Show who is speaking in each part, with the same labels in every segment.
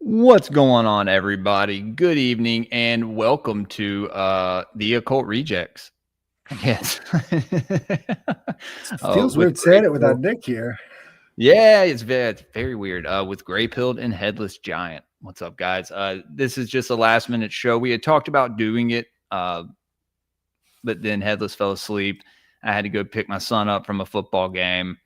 Speaker 1: What's going on, everybody? Good evening and welcome to the Occult Rejects. Yes.
Speaker 2: Feels
Speaker 1: With
Speaker 2: weird saying it
Speaker 1: Greypilled.
Speaker 2: without Nick here.
Speaker 1: Yeah, it's very weird. With Greypilled and Headless Giant. What's up, guys? This is just a last minute show. We had talked about doing it, but then Headless fell asleep. I had to go pick my son up from a football game.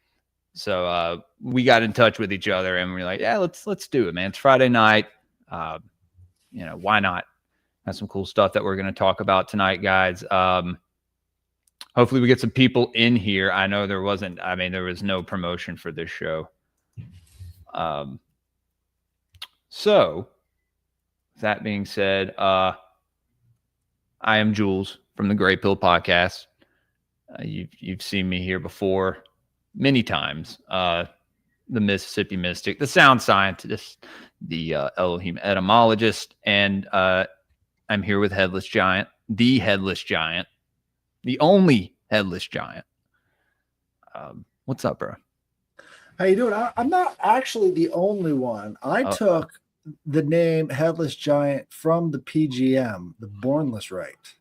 Speaker 1: So we got in touch with each other and we were like, yeah, let's do it, man. It's Friday night. Why not? That's some cool stuff that we're going to talk about tonight, guys. Hopefully we get some people in here. I know there was no promotion for this show. So that being said, I am Jules from the Greypilled podcast. You've seen me here before many times. The Mississippi Mystic, the sound scientist, the Elohim etymologist, and I'm here with Headless Giant, the Headless Giant, the only Headless Giant. What's up, bro?
Speaker 2: How you doing? I'm not actually the only one. I took the name Headless Giant from the PGM, the Bornless Rite.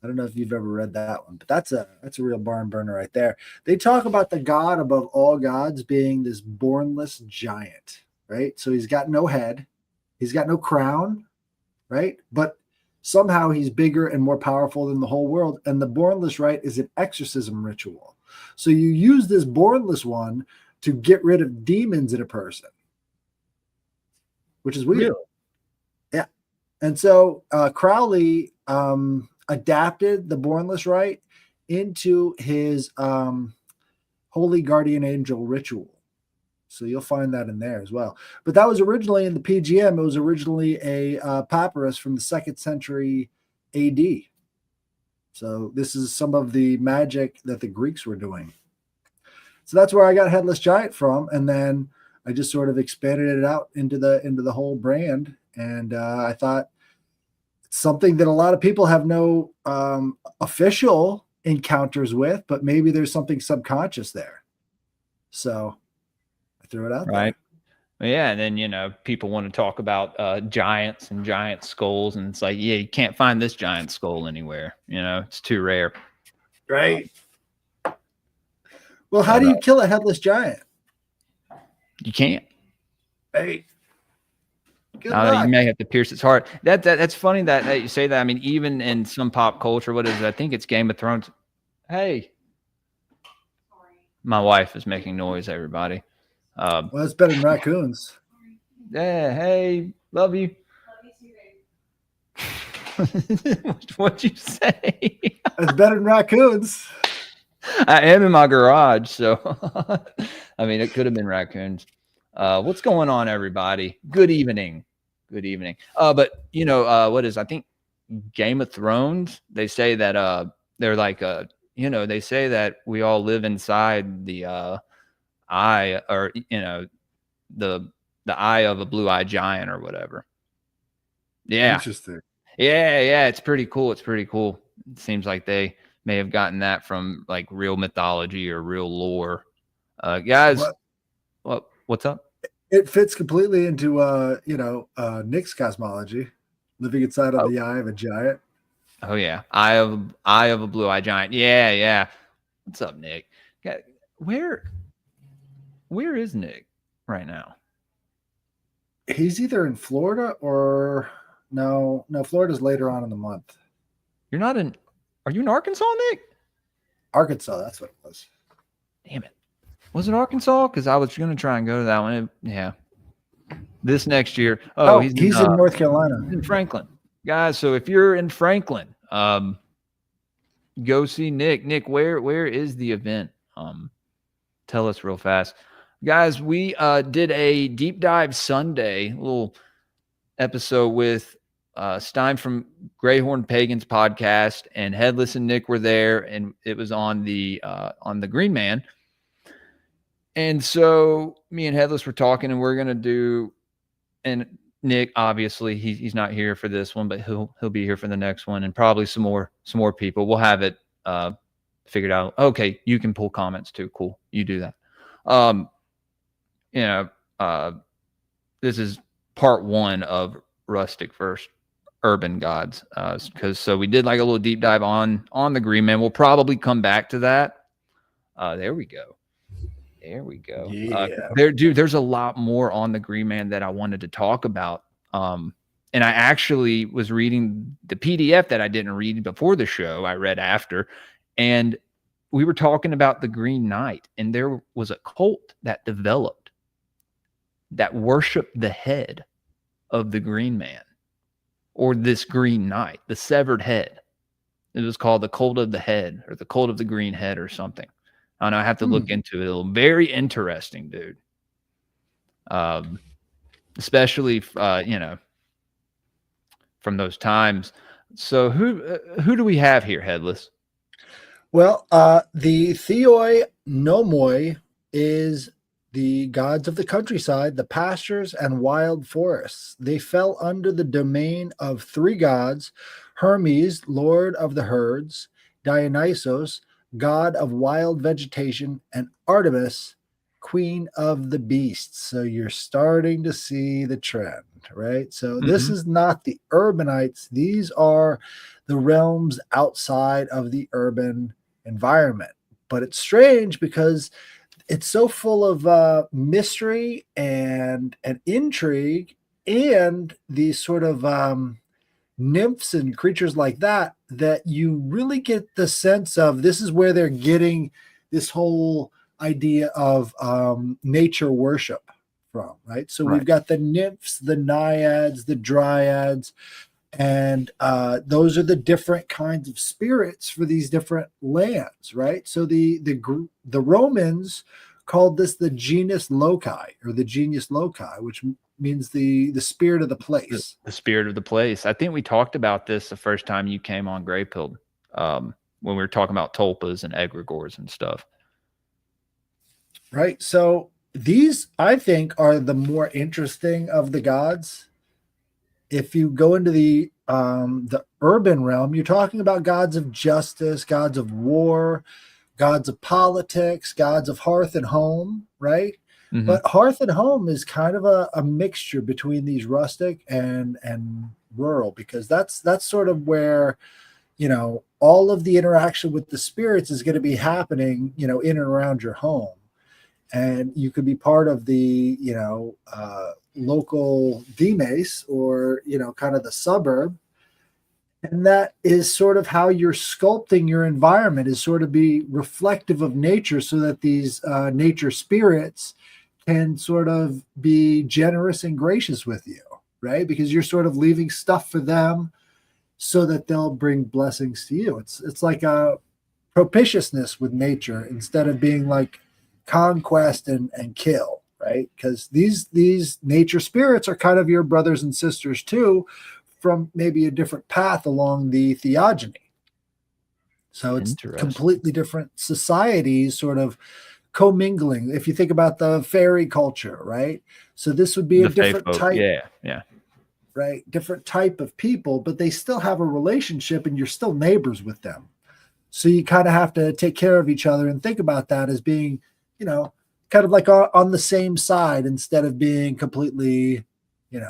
Speaker 2: I don't know if you've ever read that one, but that's a real barn burner right there. They talk about the god above all gods being this bornless giant, right? So he's got no head, he's got no crown, right? But somehow he's bigger and more powerful than the whole world. And the Bornless Rite is an exorcism ritual. So you use this Bornless one to get rid of demons in a person, which is weird.
Speaker 1: Really?
Speaker 2: Yeah. And so Crowley adapted the Bornless Rite into his Holy Guardian Angel ritual. So you'll find that in there as well. But that was originally in the PGM. It was originally a papyrus from the 2nd century AD. So this is some of the magic that the Greeks were doing. So that's where I got Headless Giant from. And then I just sort of expanded it out into the whole brand. And I thought it's something that a lot of people have no official encounters with, but maybe there's something subconscious there. So throw it out
Speaker 1: right there. Yeah, and then people want to talk about giants and giant skulls, and it's like, yeah, you can't find this giant skull anywhere. It's too rare.
Speaker 2: Right. Well, how do you kill a headless giant?
Speaker 1: You can't.
Speaker 2: Hey.
Speaker 1: You may have to pierce its heart. That's funny that you say that. I mean, even in some pop culture, what is it? I think it's Game of Thrones. Hey, my wife is making noise. Everybody.
Speaker 2: Well, it's better than raccoons.
Speaker 1: Yeah. Hey, love you. What'd you say?
Speaker 2: It's better than raccoons.
Speaker 1: I am in my garage, so I mean, it could have been raccoons. What's going on, everybody? Good evening. Good evening. But what is? I think Game of Thrones. They say that they're like they say that we all live inside the eye, or the eye of a blue-eyed giant or whatever. Yeah.
Speaker 2: Interesting.
Speaker 1: Yeah. It's pretty cool. It seems like they may have gotten that from like real mythology or real lore. Guys, what's up?
Speaker 2: It fits completely into Nick's cosmology, living inside of the eye of a giant.
Speaker 1: Oh yeah, eye of a blue-eyed giant. Yeah. What's up, Nick? Where is Nick right now?
Speaker 2: He's either in Florida or no. Florida's later on in the month.
Speaker 1: You're not in. Are you in Arkansas, Nick?
Speaker 2: Arkansas, that's what it was.
Speaker 1: Damn it. Was it Arkansas? Because I was going to try and go to that one. Yeah. This next year. Oh, he's
Speaker 2: in North Carolina.
Speaker 1: He's in Franklin. Guys, so if you're in Franklin, go see Nick. Nick, where is the event? Tell us real fast. Guys, we did a deep dive Sunday, little episode with Stein from Greyhorn Pagans podcast, and Headless and Nick were there, and it was on the Green Man. And so me and Headless were talking, and we're gonna do, and Nick, obviously he's not here for this one, but he'll be here for the next one, and probably some more people. We'll have it figured out. Okay, you can pull comments too. Cool, you do that. This is part one of Rustic versus Urban Gods, because so we did like a little deep dive on the Green Man. We'll probably come back to that. There we go.
Speaker 2: Yeah.
Speaker 1: There's a lot more on the Green Man that I wanted to talk about. And I actually was reading the PDF that I didn't read before the show. I read after, and we were talking about the Green Knight, and there was a cult that developed that worshiped the head of the Green Man, or this Green Knight, the severed head. It was called the Cult of the Head, or the Cult of the Green Head, or something. I don't know. I have to look into it. Very interesting, dude. Especially from those times. So who do we have here, Headless?
Speaker 2: Well, the Theoi Nomoi is the gods of the countryside, the pastures and wild forests. They fell under the domain of three gods: Hermes, lord of the herds; Dionysos, god of wild vegetation; and Artemis, queen of the beasts. So you're starting to see the trend, right? So this is not the urbanites. These are the realms outside of the urban environment. But it's strange because it's so full of mystery and intrigue, and these sort of nymphs and creatures like that, that you really get the sense of this is where they're getting this whole idea of nature worship from, right? So we've got the nymphs, the naiads, the dryads, and those are the different kinds of spirits for these different lands, right? So the Romans called this the genus loci, or the genius loci, which means the spirit of the place.
Speaker 1: The spirit of the place. I think we talked about this the first time you came on Greypilled, when we were talking about tulpas and egregores and stuff.
Speaker 2: Right. So these, I think, are the more interesting of the gods. If you go into the urban realm, you're talking about gods of justice, gods of war, gods of politics, gods of hearth and home, right? But hearth and home is kind of a mixture between these rustic and rural, because that's sort of where, all of the interaction with the spirits is going to be happening, in and around your home. And you could be part of the, local DMACE, or, kind of the suburb. And that is sort of how you're sculpting your environment, is sort of be reflective of nature, so that these nature spirits can sort of be generous and gracious with you, right? Because you're sort of leaving stuff for them so that they'll bring blessings to you. It's like a propitiousness with nature, instead of being like conquest and kill, right? Because these nature spirits are kind of your brothers and sisters too, from maybe a different path along the theogony. So it's completely different societies sort of commingling. If you think about the fairy culture, right? So this would be a different type.
Speaker 1: Yeah.
Speaker 2: Right? Different type of people, but they still have a relationship, and you're still neighbors with them. So you kind of have to take care of each other and think about that as being, kind of like on the same side, instead of being completely,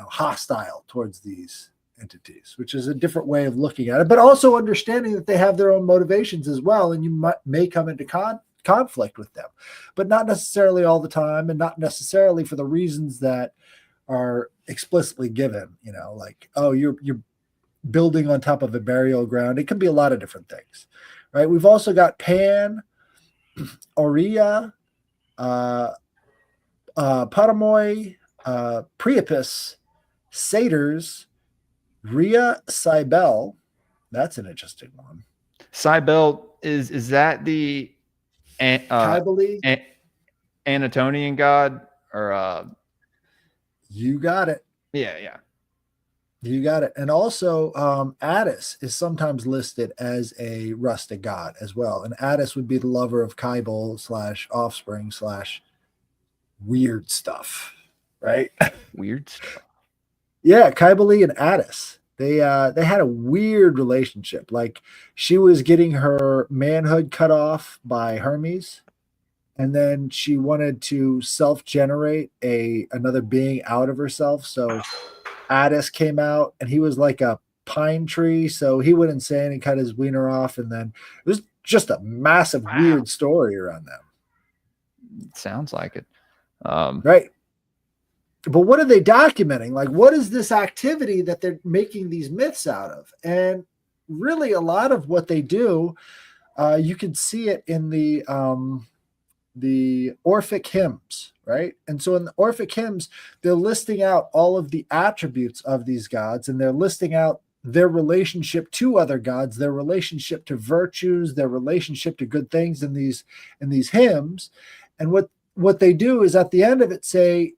Speaker 2: hostile towards these entities, which is a different way of looking at it, but also understanding that they have their own motivations as well. And you may come into conflict with them, but not necessarily all the time, and not necessarily for the reasons that are explicitly given, like, oh, you're building on top of a burial ground. It can be a lot of different things, right? We've also got Pan, Aurea, Paramoi, Priapus, Satyrs, Rhea, Cybele. That's an interesting one.
Speaker 1: Cybele, is that the Anatonian god, or
Speaker 2: you got it.
Speaker 1: Yeah.
Speaker 2: You got it. And also Attis is sometimes listed as a rustic god as well. And Attis would be the lover of Kybele / offspring / weird stuff, right?
Speaker 1: Weird stuff.
Speaker 2: Yeah, Kybele and Attis. They had a weird relationship. Like, she was getting her manhood cut off by Hermes, and then she wanted to self-generate another being out of herself. So Addis came out, and he was like a pine tree, so he went insane and cut his wiener off, and then it was just a massive
Speaker 1: Wow.
Speaker 2: weird story around them.
Speaker 1: It sounds like it.
Speaker 2: Right. But what are they documenting? Like, what is this activity that they're making these myths out of? And really, a lot of what they do, you can see it in the Orphic hymns, right? And so in the Orphic hymns, they're listing out all of the attributes of these gods, and they're listing out their relationship to other gods, their relationship to virtues, their relationship to good things in these hymns. And what they do is at the end of it say,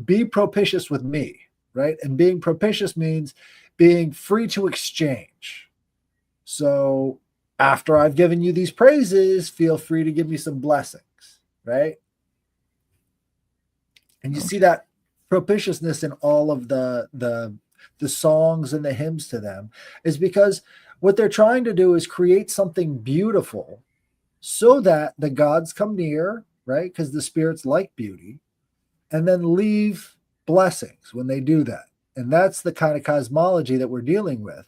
Speaker 2: be propitious with me, right? And being propitious means being free to exchange. So after I've given you these praises, feel free to give me some blessings, right? And you see that propitiousness in all of the songs and the hymns to them, is because what they're trying to do is create something beautiful so that the gods come near, right? Because the spirits like beauty, and then leave blessings when they do that. And that's the kind of cosmology that we're dealing with.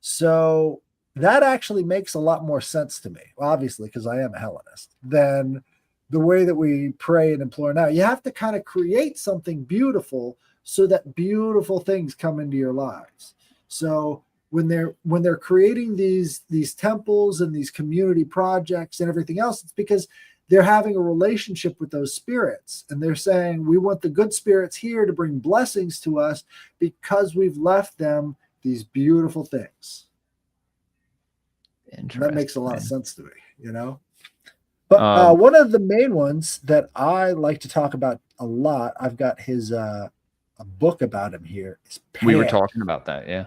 Speaker 2: So that actually makes a lot more sense to me, obviously, because I am a Hellenist, than the way that we pray and implore now. You have to kind of create something beautiful so that beautiful things come into your lives. So when they're creating these temples and these community projects and everything else, it's because they're having a relationship with those spirits, and they're saying, we want the good spirits here to bring blessings to us because we've left them these beautiful things. That makes a lot of sense to me, But one of the main ones that I like to talk about a lot, I've got his a book about him here. Is Pan.
Speaker 1: We were talking about that, yeah.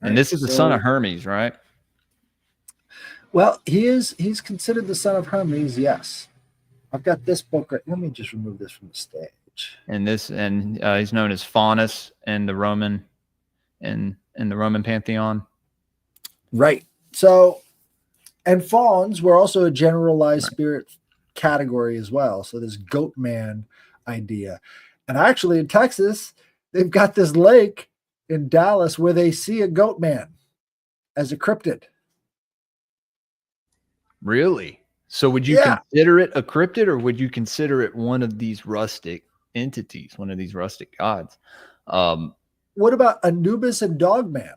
Speaker 1: And this is the son of Hermes, right?
Speaker 2: Well, he's considered the son of Hermes, yes. I've got this book. Let me just remove this from the stage.
Speaker 1: And he's known as Faunus in the Roman pantheon.
Speaker 2: Right. So, and fawns were also a generalized spirit category as well. So this goat man idea. And actually in Texas, they've got this lake in Dallas where they see a goat man as a cryptid.
Speaker 1: Really? So would you consider it a cryptid, or would you consider it one of these rustic entities, one of these rustic gods?
Speaker 2: What about Anubis and Dogman?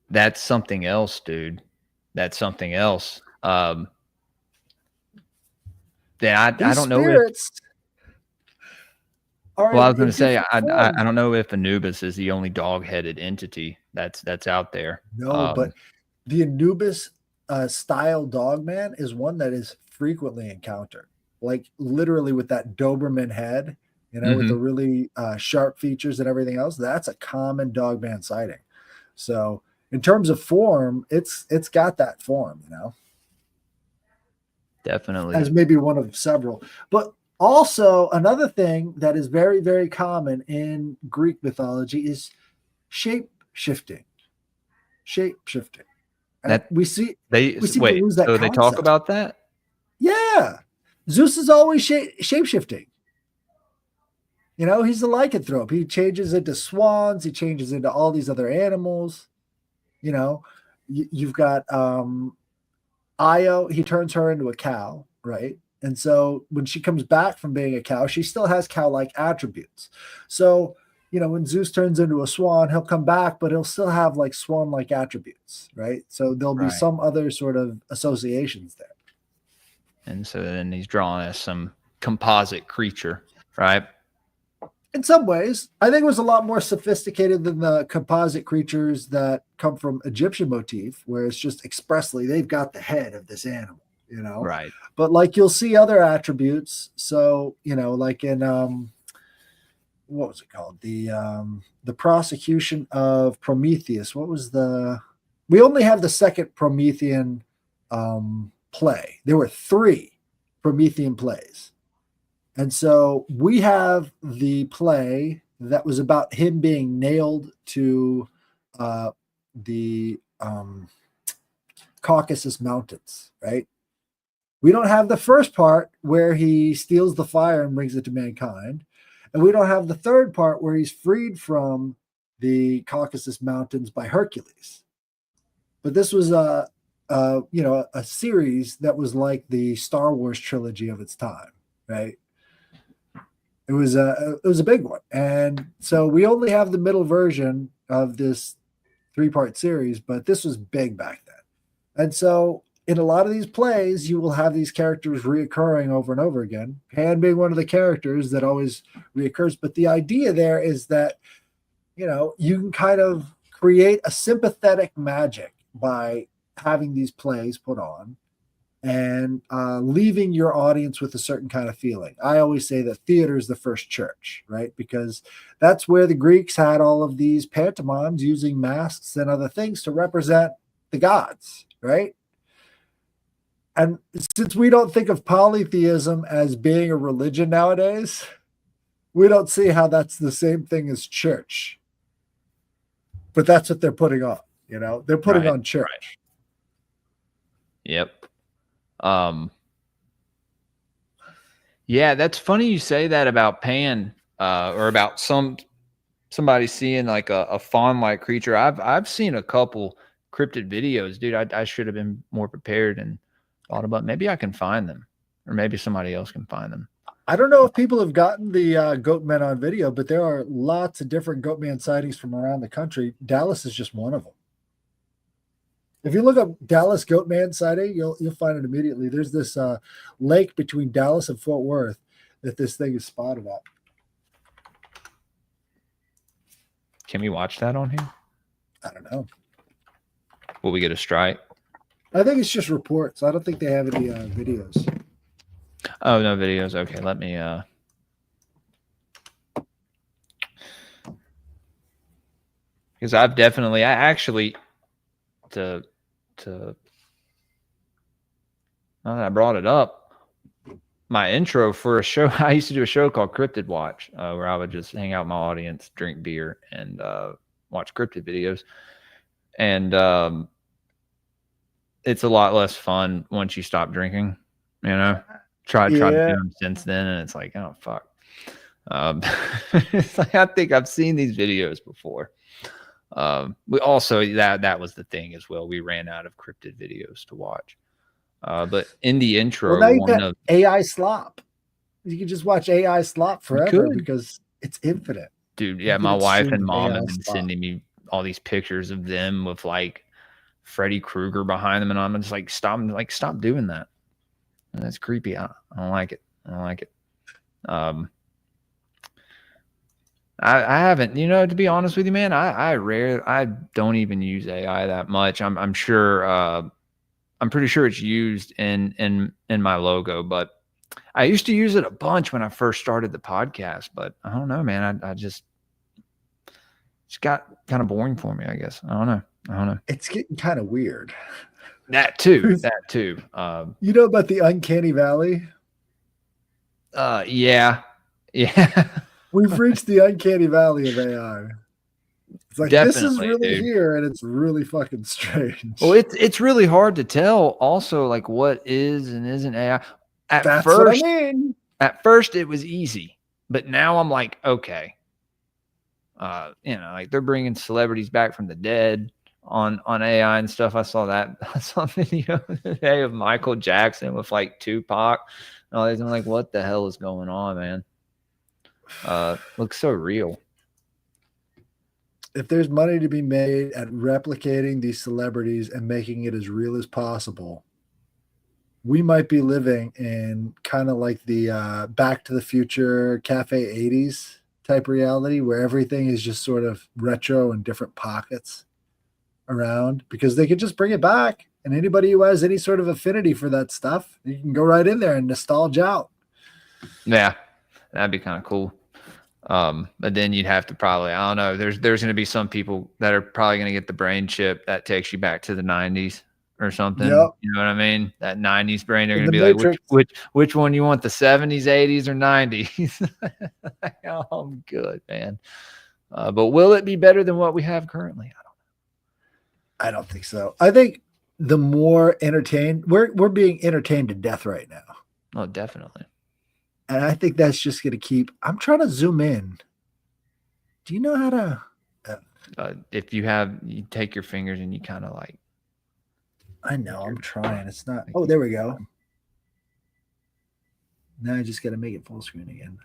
Speaker 1: That's something else, dude. That's something else. I don't know if. Well, I was going to say I don't know if Anubis is the only dog-headed entity that's out there.
Speaker 2: No, but the Anubis style Dogman is one that is frequently encountered, like literally with that Doberman head, with the really sharp features and everything else. That's a common Dogman sighting. So in terms of form, it's got that form,
Speaker 1: Definitely.
Speaker 2: As maybe one of several. But also another thing that is very, very common in Greek mythology is shape shifting.
Speaker 1: That
Speaker 2: we see
Speaker 1: they
Speaker 2: seem
Speaker 1: wait.
Speaker 2: to lose that
Speaker 1: so
Speaker 2: concept.
Speaker 1: They talk about that.
Speaker 2: Yeah, Zeus is always shape shifting. He's a lycanthrope. He changes into swans. He changes into all these other animals. You've got Io. He turns her into a cow, right? And so when she comes back from being a cow, she still has cow-like attributes. So when Zeus turns into a swan, he'll come back, but he'll still have like swan-like attributes, right? So there'll be some other sort of associations there.
Speaker 1: And so then he's drawn as some composite creature, right?
Speaker 2: In some ways, I think it was a lot more sophisticated than the composite creatures that come from Egyptian motif, where it's just expressly they've got the head of this animal,
Speaker 1: Right.
Speaker 2: But like you'll see other attributes. So, like in what was it called? The prosecution of Prometheus. What was we only have the second Promethean play. There were 3 Promethean plays. And so we have the play that was about him being nailed to the Caucasus Mountains, right? We don't have the first part where he steals the fire and brings it to mankind. And we don't have the third part where he's freed from the Caucasus Mountains by Hercules. But this was a series that was like the Star Wars trilogy of its time, right? It was a big one. And so we only have the middle version of this 3-part series, but this was big back then. And so in a lot of these plays, you will have these characters reoccurring over and over again. Pan being one of the characters that always reoccurs. But the idea there is that, you can kind of create a sympathetic magic by having these plays put on and leaving your audience with a certain kind of feeling. I always say that theater is the first church, right? Because that's where the Greeks had all of these pantomimes using masks and other things to represent the gods, right? And since we don't think of polytheism as being a religion nowadays, we don't see how that's the same thing as church. But that's what they're putting on, They're putting on church.
Speaker 1: Right. Yep. Yeah, that's funny you say that about Pan, or about somebody seeing like a fawn-like creature. I've seen a couple cryptid videos, dude. I should have been more prepared and thought about maybe I can find them, or maybe somebody else can find them.
Speaker 2: I don't know if people have gotten the goat men on video, but there are lots of different goat man sightings from around the country. Dallas is just one of them. If you look up Dallas goat man sighting, you'll find it immediately. There's this lake between Dallas and Fort Worth that this thing is spotted at.
Speaker 1: Can we watch that on here?
Speaker 2: I don't know.
Speaker 1: Will we get a strike?
Speaker 2: I think it's just reports. I don't think they have any videos.
Speaker 1: Oh, no videos. Okay, let me because I actually to now that I brought it up, my intro for a show, I used to do a show called Cryptid Watch, where I would just hang out with my audience, drink beer, and watch cryptid videos. And it's a lot less fun once you stop drinking, Tried to do them since then, and it's like, oh fuck. It's like, I think I've seen these videos before. We also that was the thing as well. We ran out of cryptid videos to watch. But in the intro,
Speaker 2: now you got AI slop. You can just watch AI slop forever because it's infinite.
Speaker 1: Dude, yeah, my wife and mom have been sending me all these pictures of them with like Freddy Krueger behind them, and I'm just like, stop doing that. And that's creepy. I don't like it. I haven't, to be honest with you, man, I don't even use AI that much. I'm sure, I'm pretty sure it's used in my logo, but I used to use it a bunch when I first started the podcast, but I don't know, man. It's got kind of boring for me, I guess. I don't know.
Speaker 2: It's getting kind of weird.
Speaker 1: That too.
Speaker 2: You know about the uncanny valley?
Speaker 1: Yeah.
Speaker 2: We've reached the uncanny valley of AI. It's like, definitely, this is really here, and it's really fucking strange.
Speaker 1: Well, it's really hard to tell also, like, what is and isn't AI.
Speaker 2: That's what I mean.
Speaker 1: At first it was easy, but now I'm like, okay. Like they're bringing celebrities back from the dead on AI and stuff. I saw a video today of Michael Jackson with like Tupac and all these. I'm like, what the hell is going on, man? Looks so real.
Speaker 2: If there's money to be made at replicating these celebrities and making it as real as possible, we might be living in kind of like the Back to the Future Cafe 80s type reality, where everything is just sort of retro in different pockets around, because they could just bring it back, and anybody who has any sort of affinity for that stuff, you can go right in there and nostalgia out.
Speaker 1: Yeah, that'd be kind of cool. But then you'd have to probably, I don't know, there's going to be some people that are probably going to get the brain chip that takes you back to the 90s or something. Yep. You know what I mean? That 90s brain, they're going to be Matrix. Like, which one you want, the 70s, 80s, or 90s? Oh, I'm good, man. But will it be better than what we have currently?
Speaker 2: I don't think so. I think the more entertained we're being entertained to death right now.
Speaker 1: Oh, definitely.
Speaker 2: And I think that's just going to keep. I'm trying to zoom in. Do you know how to?
Speaker 1: If you take your fingers and you kind of like.
Speaker 2: I know. I'm trying. It's not.
Speaker 1: Like
Speaker 2: Oh, there we go. Now I just got to make it full screen again.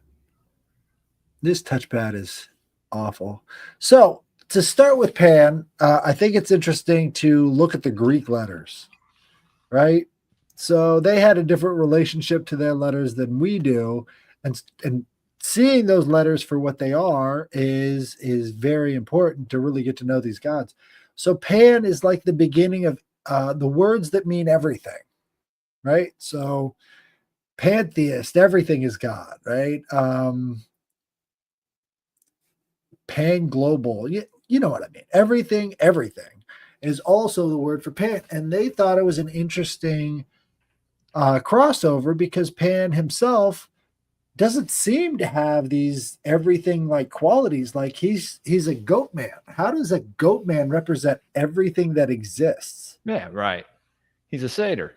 Speaker 2: This touchpad is awful. So to start with Pan, I think it's interesting to look at the Greek letters, right? So they had a different relationship to their letters than we do, and seeing those letters for what they are is very important to really get to know these gods. So Pan is like the beginning of the words that mean everything, right? So pantheist, everything is God, right? Pan global, you know what I mean? Everything is also the word for Pan, and they thought it was an interesting crossover because Pan himself doesn't seem to have these everything like qualities. Like he's a goat man. How does a goat man represent everything that exists?
Speaker 1: Yeah, right. He's a satyr.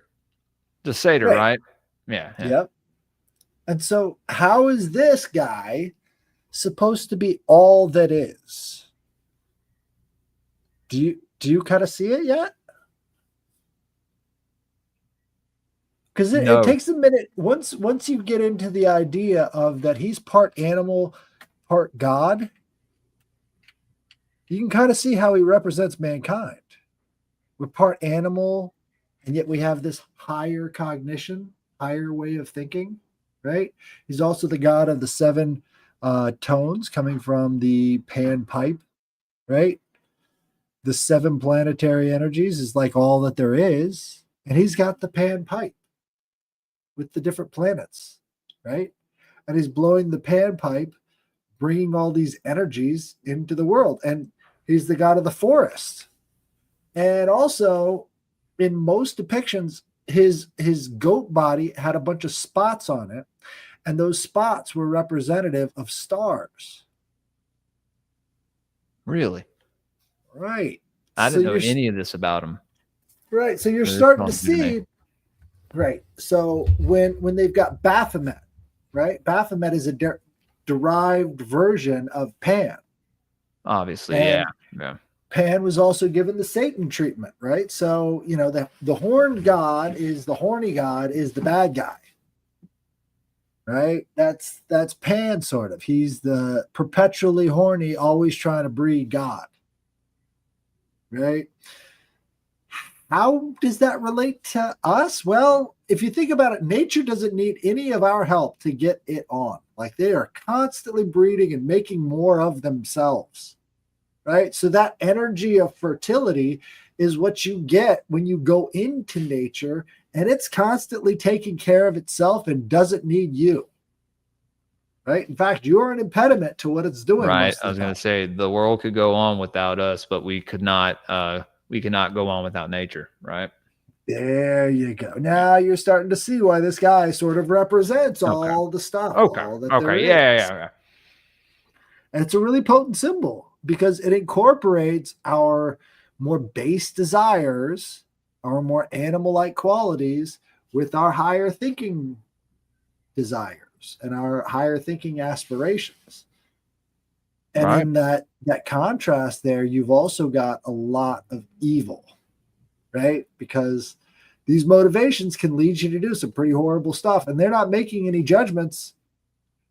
Speaker 1: The satyr,
Speaker 2: Right.
Speaker 1: right? Yeah.
Speaker 2: Yep. And so how is this guy supposed to be all that is? Do you kind of see it yet? Because it
Speaker 1: No.
Speaker 2: takes a minute once you get into the idea of that he's part animal, part God, you can kind of see how he represents mankind. We're part animal, and yet we have this higher cognition, higher way of thinking, right? He's also the god of the seven tones coming from the pan pipe, right? The seven planetary energies is like all that there is, and he's got the pan pipe with the different planets, right? And he's blowing the pan pipe, bringing all these energies into the world. And he's the god of the forest. And also, in most depictions, his goat body had a bunch of spots on it, and those spots were representative of stars.
Speaker 1: Really?
Speaker 2: Right.
Speaker 1: I
Speaker 2: So
Speaker 1: didn't know
Speaker 2: you're
Speaker 1: any of this about him.
Speaker 2: right. So you're
Speaker 1: This is
Speaker 2: starting
Speaker 1: all
Speaker 2: to
Speaker 1: new to me.
Speaker 2: see. Right. So when they've got Baphomet, right? Baphomet is a derived version of Pan.
Speaker 1: Obviously,
Speaker 2: And
Speaker 1: yeah.
Speaker 2: Pan was also given the Satan treatment, right? So, the horned god is the horny god is the bad guy. Right? That's Pan sort of. He's the perpetually horny, always trying to breed God. Right? How does that relate to us? Well, if you think about it, nature doesn't need any of our help to get it on. Like they are constantly breeding and making more of themselves. Right? So that energy of fertility is what you get when you go into nature, and it's constantly taking care of itself and doesn't need you. Right? In fact, you're an impediment to what it's doing
Speaker 1: Right.
Speaker 2: most
Speaker 1: I
Speaker 2: of
Speaker 1: was
Speaker 2: the
Speaker 1: going
Speaker 2: time.
Speaker 1: to say the world could go on without us, but we could not. We cannot go on without nature. Right.
Speaker 2: There you go. Now you're starting to see why this guy sort of represents
Speaker 1: Okay.
Speaker 2: all the stuff,
Speaker 1: Okay.
Speaker 2: all that there
Speaker 1: Okay.
Speaker 2: is.
Speaker 1: Yeah.
Speaker 2: And it's a really potent symbol because it incorporates our more base desires, our more animal like qualities with our higher thinking desires and our higher thinking aspirations. And
Speaker 1: Right.
Speaker 2: in that contrast there, you've also got a lot of evil, right? Because these motivations can lead you to do some pretty horrible stuff. And they're not making any judgments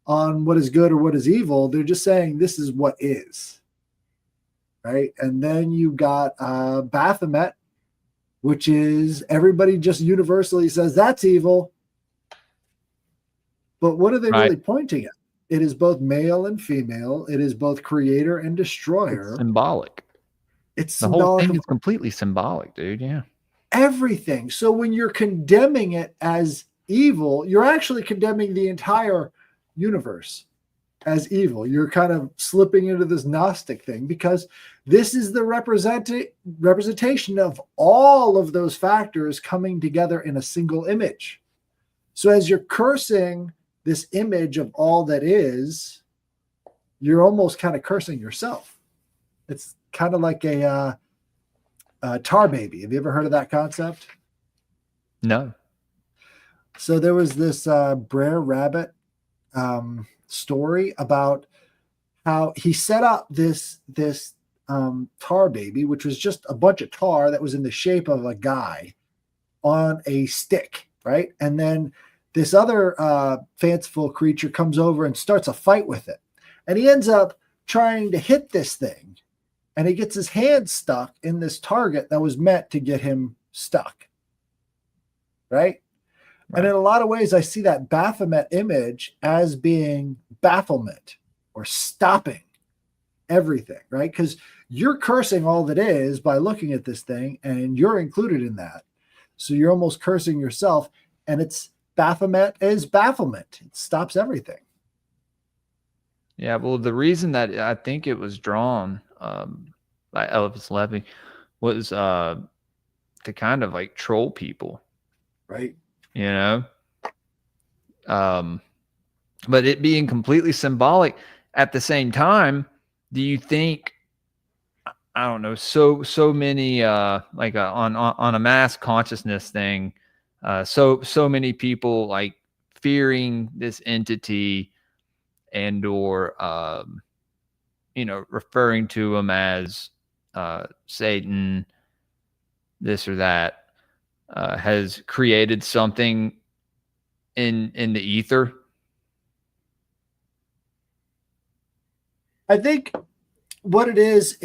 Speaker 2: on what is good or what is evil. They're just saying this is what is. Right. And then you got Baphomet, which is everybody just universally says that's evil. But what are they
Speaker 1: Right.
Speaker 2: really pointing at? It is both male and female. It is both creator and
Speaker 1: It's
Speaker 2: destroyer.
Speaker 1: symbolic.
Speaker 2: It's
Speaker 1: The whole
Speaker 2: symbolic
Speaker 1: thing
Speaker 2: of
Speaker 1: is completely symbolic, dude. Yeah.
Speaker 2: everything. So when you're condemning it as evil, you're actually condemning the entire universe as evil. You're kind of slipping into this Gnostic thing because this is the representation of all of those factors coming together in a single image. So as you're cursing this image of all that is, you're almost kind of cursing yourself. It's kind of like a tar baby. Have you ever heard of that concept?
Speaker 1: No.
Speaker 2: So there was this Brer Rabbit story about how he set up this tar baby, which was just a bunch of tar that was in the shape of a guy on a stick, right? And then this other fanciful creature comes over and starts a fight with it. And he ends up trying to hit this thing. And he gets his hand stuck in this target that was meant to get him stuck. Right? And in a lot of ways, I see that Baphomet image as being bafflement or stopping everything, right? Because you're cursing all that is by looking at this thing, and you're included in that. So you're almost cursing yourself, and it's Baphomet is bafflement. It stops everything.
Speaker 1: Yeah, well, the reason that I think it was drawn by Elvis Levy was to kind of like troll people,
Speaker 2: right?
Speaker 1: You know, but it being completely symbolic at the same time. Do you think? I don't know. So many like on a mass consciousness thing. So many people like fearing this entity and or referring to him as Satan, this or that, has created something in the ether.
Speaker 2: I think what it is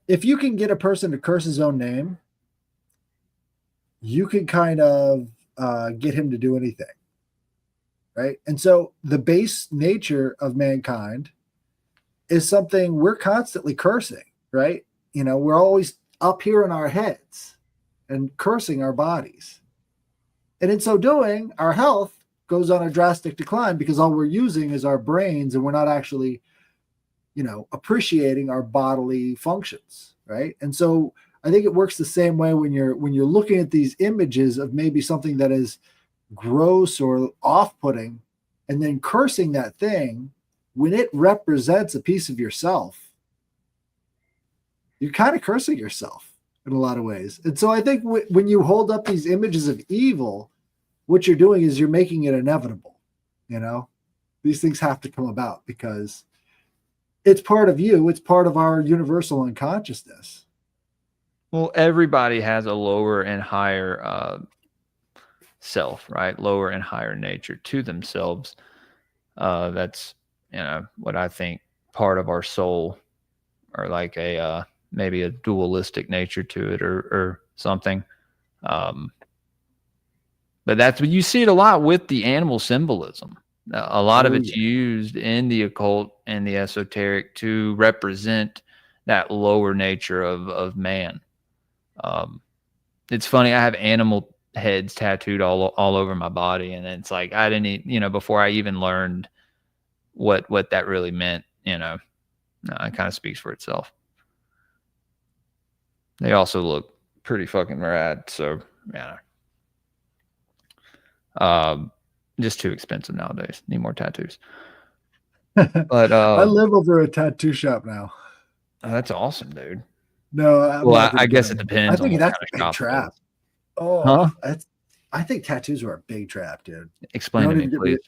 Speaker 2: if you can get a person to curse his own name, you can kind of get him to do anything. Right. And so the base nature of mankind is something we're constantly cursing, right? You know, we're always up here in our heads and cursing our bodies. And in so doing, our health goes on a drastic decline because all we're using is our brains and we're not actually, appreciating our bodily functions, right? And so I think it works the same way when you're looking at these images of maybe something that is gross or off-putting and then cursing that thing when it represents a piece of yourself. You're kind of cursing yourself in a lot of ways. And so I think when you hold up these images of evil, what you're doing is you're making it inevitable. These things have to come about because it's part of you. It's part of our universal unconsciousness.
Speaker 1: Well, everybody has a lower and higher self, right? Lower and higher nature to themselves. That's, what I think part of our soul, or like a maybe a dualistic nature to it or something. But that's what you see it a lot with the animal symbolism. A lot of it's used in the occult and the esoteric to represent that lower nature of man. It's funny. I have animal heads tattooed all over my body, and it's like I didn't, before I even learned what that really meant. It kind of speaks for itself. They also look pretty fucking rad. So yeah. Just too expensive nowadays. Need more tattoos. But
Speaker 2: I live over a tattoo shop now.
Speaker 1: Oh, that's awesome, dude.
Speaker 2: No,
Speaker 1: well, I guess it depends.
Speaker 2: I think
Speaker 1: on
Speaker 2: that's a big trap. Oh, I think tattoos are a big trap, dude.
Speaker 1: Explain to me, please.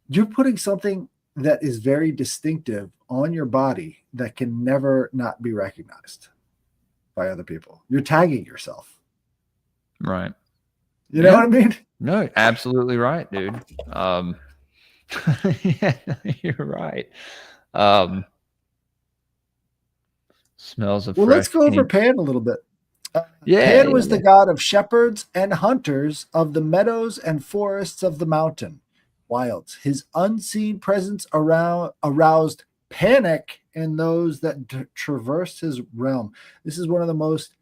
Speaker 2: You're putting something that is very distinctive on your body that can never not be recognized by other people. You're tagging yourself.
Speaker 1: Right.
Speaker 2: You know what I mean?
Speaker 1: No, absolutely right, dude. Yeah, you're right. Smells of fresh.
Speaker 2: Well, let's go over Pan a little bit. Pan was the god of shepherds and hunters of the meadows and forests of the mountain wilds. His unseen presence aroused panic in those that traversed his realm. This is one of the most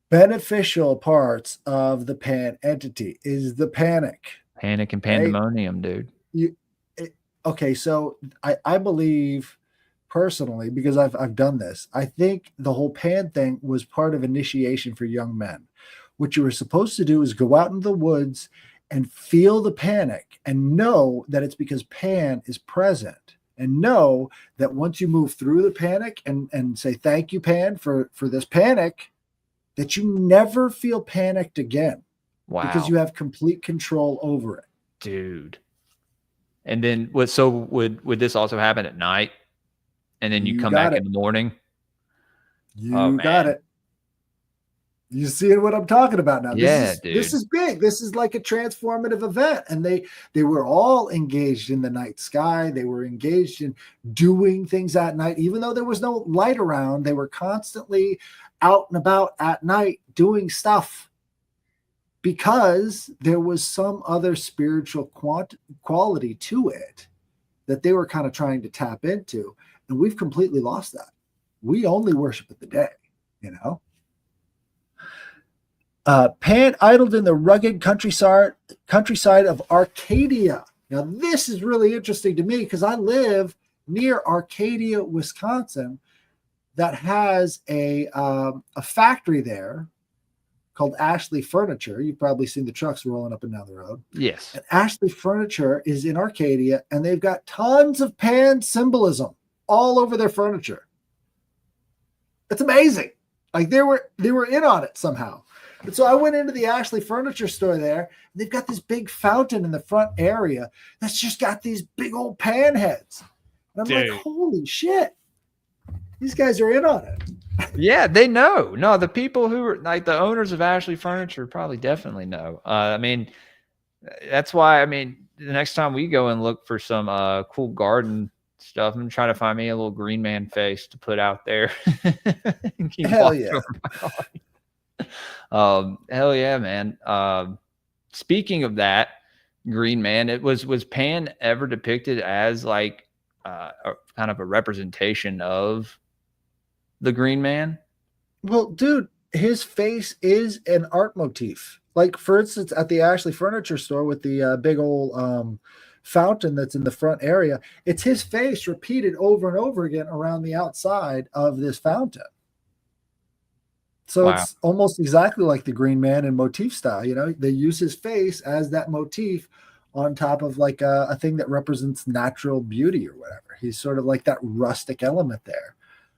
Speaker 2: beneficial parts of the Pan entity is the panic.
Speaker 1: Panic and pandemonium, right? Dude.
Speaker 2: Okay, so I believe personally, because I've done this, I think the whole Pan thing was part of initiation for young men. What you were supposed to do is go out in the woods and feel the panic and know that it's because Pan is present and know that once you move through the panic and say, thank you, Pan, for this panic, that you never feel panicked again.
Speaker 1: Wow.
Speaker 2: Because you have complete control over it.
Speaker 1: Dude. And then would this also happen at night? And then you come back in the morning?
Speaker 2: You got it. You see what I'm talking about now?
Speaker 1: Yeah,
Speaker 2: this is big. This is like a transformative event. And they were all engaged in the night sky. They were engaged in doing things at night. Even though there was no light around, they were constantly out and about at night doing stuff because there was some other spiritual quality to it that they were kind of trying to tap into. And we've completely lost that. We only worship at the day, you know? Pan idled in the rugged countryside of Arcadia. Now, this is really interesting to me because I live near Arcadia, Wisconsin, that has a factory there called Ashley Furniture. You've probably seen the trucks rolling up and down the road.
Speaker 1: Yes.
Speaker 2: And Ashley Furniture is in Arcadia, and they've got tons of Pan symbolism all over their furniture. It's amazing. Like they were in on it somehow. And so I went into the Ashley Furniture store there, and they've got this big fountain in the front area that's just got these big old Pan heads. And I'm like, holy shit. These guys are in on it.
Speaker 1: Yeah, they know. No, the people who are like the owners of Ashley Furniture probably definitely know. I mean, that's why, I mean, the next time we go and look for some cool garden stuff, I'm trying to find me a little green man face to put out there.
Speaker 2: Hell yeah.
Speaker 1: Hell yeah, man. Speaking of that green man, was Pan ever depicted as like a kind of a representation of the green man?
Speaker 2: Well, dude, his face is an art motif. Like, for instance, at the Ashley Furniture store with the big old fountain that's in the front area, it's his face repeated over and over again around the outside of this fountain. So wow. It's almost exactly like the Green Man in motif style. You know, they use his face as that motif on top of like a thing that represents natural beauty or whatever. He's sort of like that rustic element there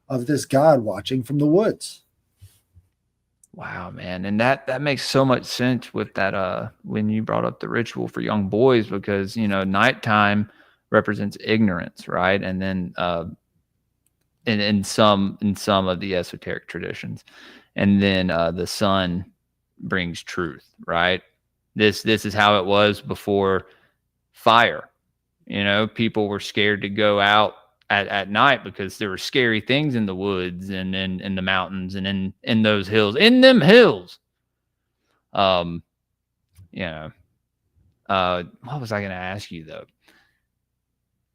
Speaker 2: of this god watching from the woods.
Speaker 1: Wow, man. And that makes so much sense with that when you brought up the ritual for young boys, because, you know, nighttime represents ignorance, right? And then in some of the esoteric traditions. And then the sun brings truth, right? This is how it was before fire. You know, people were scared to go out at night because there were scary things in the woods and in the mountains and in those hills, in them hills. You know, what was I going to ask you though?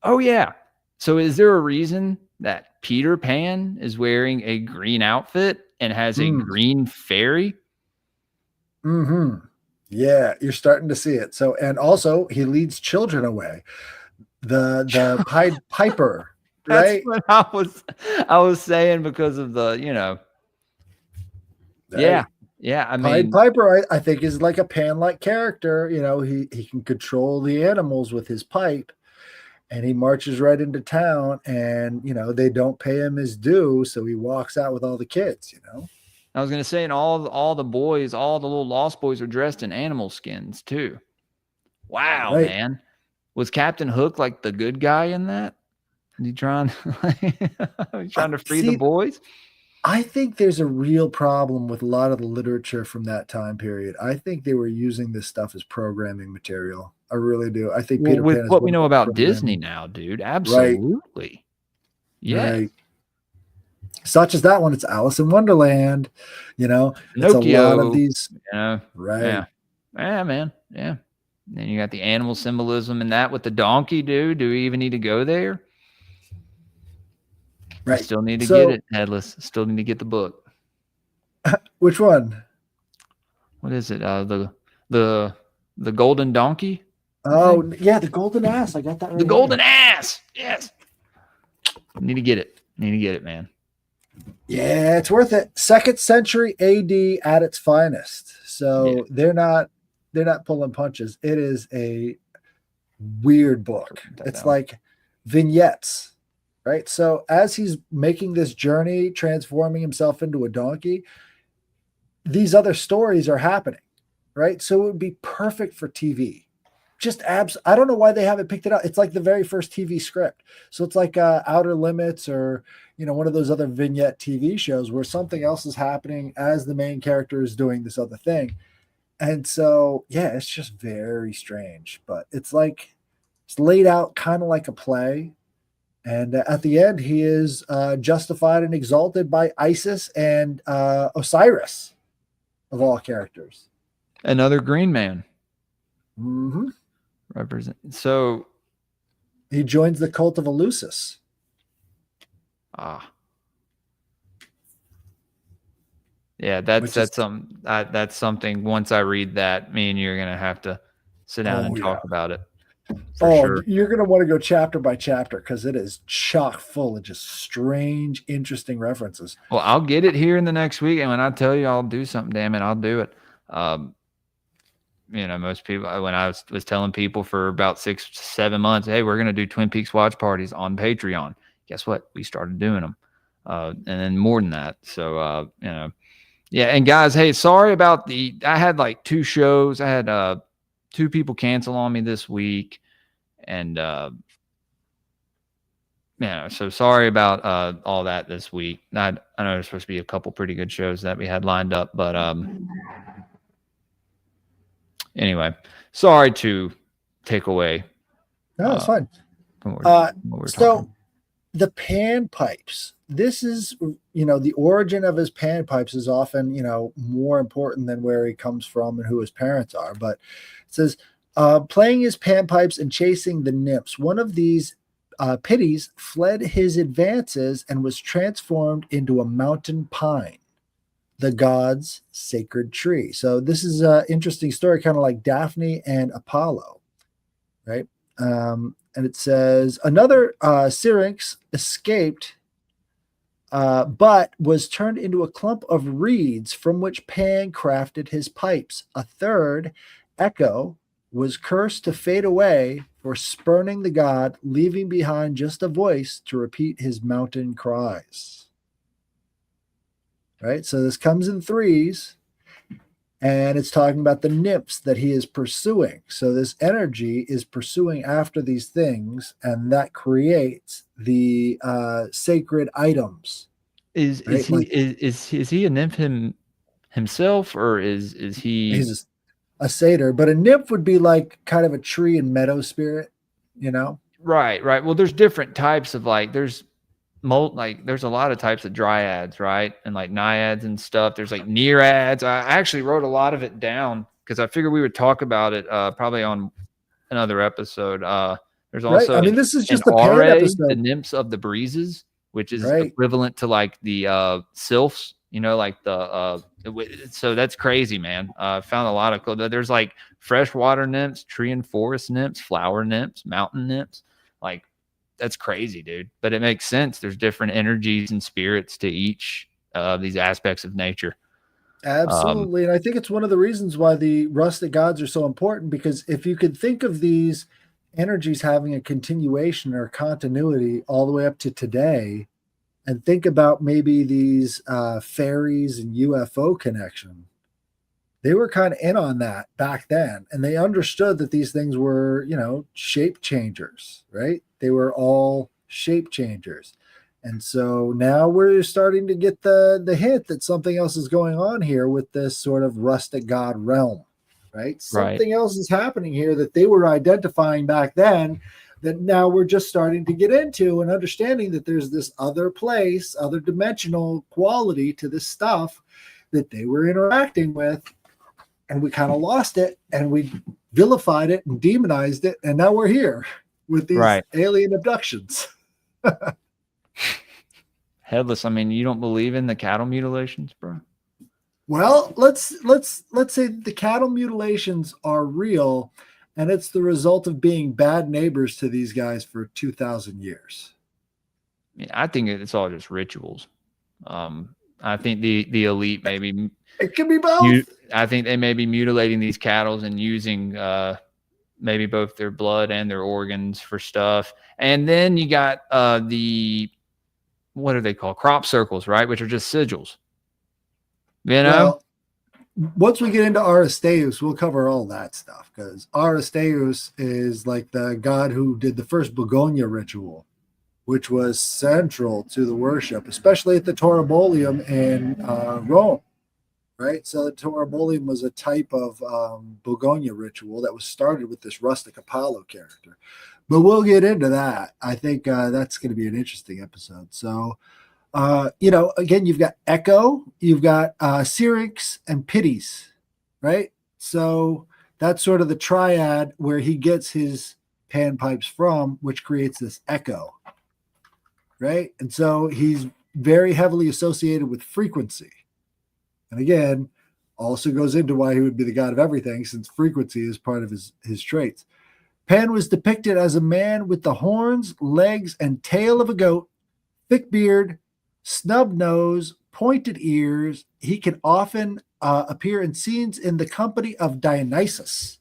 Speaker 1: Oh yeah. So is there a reason that Peter Pan is wearing a green outfit and has a green fairy?
Speaker 2: Mm-hmm. Yeah, you're starting to see it. So, and also he leads children away. The Pied Piper, right?
Speaker 1: That's what I was saying because of the, you know. Yeah. Yeah. I mean,
Speaker 2: Pied Piper, I think, is like a Pan-like character. You know, he can control the animals with his pipe. And he marches right into town, and, you know, they don't pay him his due, so he walks out with all the kids, you know?
Speaker 1: I was going to say, and all the boys, all the little lost boys are dressed in animal skins, too. Wow, right. Man. Was Captain Hook like the good guy in that? Is he trying to free the boys?
Speaker 2: I think there's a real problem with a lot of the literature from that time period. I think they were using this stuff as programming material. I really do. I think Peter Pan is
Speaker 1: what we know about Disney now, dude. Absolutely.
Speaker 2: Right.
Speaker 1: Yeah. Right.
Speaker 2: Such as that one. It's Alice in Wonderland. You know, it's
Speaker 1: Pinocchio,
Speaker 2: a lot of these.
Speaker 1: Yeah.
Speaker 2: Right.
Speaker 1: Yeah, man. Yeah. And then you got the animal symbolism in that with the donkey, dude. Do we even need to go there?
Speaker 2: Right.
Speaker 1: I still need to get it, Headless. Still need to get the book.
Speaker 2: Which one?
Speaker 1: What is it? The golden donkey?
Speaker 2: Oh, yeah, the golden ass. I got that right.
Speaker 1: The golden ass. Yes. Need to get it. Man.
Speaker 2: Yeah, it's worth it. 2nd century AD at its finest. So they're not pulling punches. It is a weird book. It's like vignettes, right? So as he's making this journey, transforming himself into a donkey, these other stories are happening, right? So it would be perfect for TV. Just I don't know why they haven't picked it up. It's like the very first TV script. So it's like Outer Limits, or one of those other vignette TV shows where something else is happening as the main character is doing this other thing. And so, yeah, it's just very strange, but it's laid out kind of like a play. And at the end, he is justified and exalted by Isis and Osiris, of all characters.
Speaker 1: Another green man.
Speaker 2: Mm-hmm.
Speaker 1: Represent. So
Speaker 2: he joins the cult of Eleusis.
Speaker 1: Yeah, that's something. Once I read that, me and you're gonna have to sit down and talk about it.
Speaker 2: Sure. You're gonna want to go chapter by chapter because it is chock full of just strange, interesting references.
Speaker 1: Well, I'll get it here in the next week, and when I tell you I'll do something, damn it, I'll do it. Most people, when I was telling people for about 6 to 7 months, hey, we're gonna do Twin Peaks watch parties on Patreon. Guess what? We started doing them, and then more than that. So yeah. And guys, hey, sorry about I had like 2 shows. I had 2 people cancel on me this week. And so sorry about all that this week. I know there's supposed to be a couple pretty good shows that we had lined up, but anyway, sorry to take away.
Speaker 2: No, it's fine. So the panpipes. This is, the origin of his panpipes is often, more important than where he comes from and who his parents are. But it says, playing his panpipes and chasing the nymphs. One of these pitties fled his advances and was transformed into a mountain pine, the god's sacred tree. So this is an interesting story, kind of like Daphne and Apollo, right? And it says another syrinx escaped, but was turned into a clump of reeds from which Pan crafted his pipes. A third, Echo, was cursed to fade away for spurning the god, leaving behind just a voice to repeat his mountain cries. Right? So this comes in threes, and it's talking about the nymphs that he is pursuing. So this energy is pursuing after these things, and that creates the sacred items.
Speaker 1: Is he a nymph himself, or is he?
Speaker 2: He's a satyr, but a nymph would be like kind of a tree and meadow spirit,
Speaker 1: Right. Well, there's different types of there's a lot of types of dryads, right? And like naiads and stuff. There's like nereids. I actually wrote a lot of it down because I figured we would talk about it probably on another episode. There's also
Speaker 2: right. I mean, this is just the Pan episode.
Speaker 1: The nymphs of the breezes, which is equivalent to like the sylphs, like the so that's crazy, man. I found a lot of cool. There's like freshwater nymphs, tree and forest nymphs, flower nymphs, mountain nymphs. Like, that's crazy, dude. But it makes sense. There's different energies and spirits to each of these aspects of nature.
Speaker 2: Absolutely. And I think it's one of the reasons why the rustic gods are so important, because if you could think of these energies having a continuation or continuity all the way up to today, and think about maybe these fairies and UFO connection, they were kind of in on that back then. And they understood that these things were, shape changers, right? They were all shape changers. And so now we're starting to get the hint that something else is going on here with this sort of rustic god realm, right? Something else is happening here that they were identifying back then, that now we're just starting to get into and understanding that there's this other place, other dimensional quality to this stuff that they were interacting with. And we kind of lost it, and we vilified it and demonized it. And now we're here with these alien abductions.
Speaker 1: Headless. I mean, you don't believe in the cattle mutilations, bro?
Speaker 2: Well, let's say the cattle mutilations are real, and it's the result of being bad neighbors to these guys for 2,000 years.
Speaker 1: I mean, I think it's all just rituals. I think the elite maybe
Speaker 2: it could be both.
Speaker 1: I think they may be mutilating these cattle and using maybe both their blood and their organs for stuff. And then you got the, what are they called? Crop circles, right? Which are just sigils. You know?
Speaker 2: Well, once we get into Aristeus, we'll cover all that stuff because Aristeus is like the god who did the first Begonia ritual, which was central to the worship, especially at the Toribolium in Rome, right? So the Toribolium was a type of Begonia ritual that was started with this rustic Apollo character. But we'll get into that. I think that's going to be an interesting episode. So, again, you've got Echo, you've got Syrinx, and Pities, right? So that's sort of the triad where he gets his panpipes from, which creates this echo, right? And so he's very heavily associated with frequency. And again, also goes into why he would be the god of everything, since frequency is part of his traits. Pan was depicted as a man with the horns, legs, and tail of a goat, thick beard, snub nose, pointed ears. He can often appear in scenes in the company of Dionysus.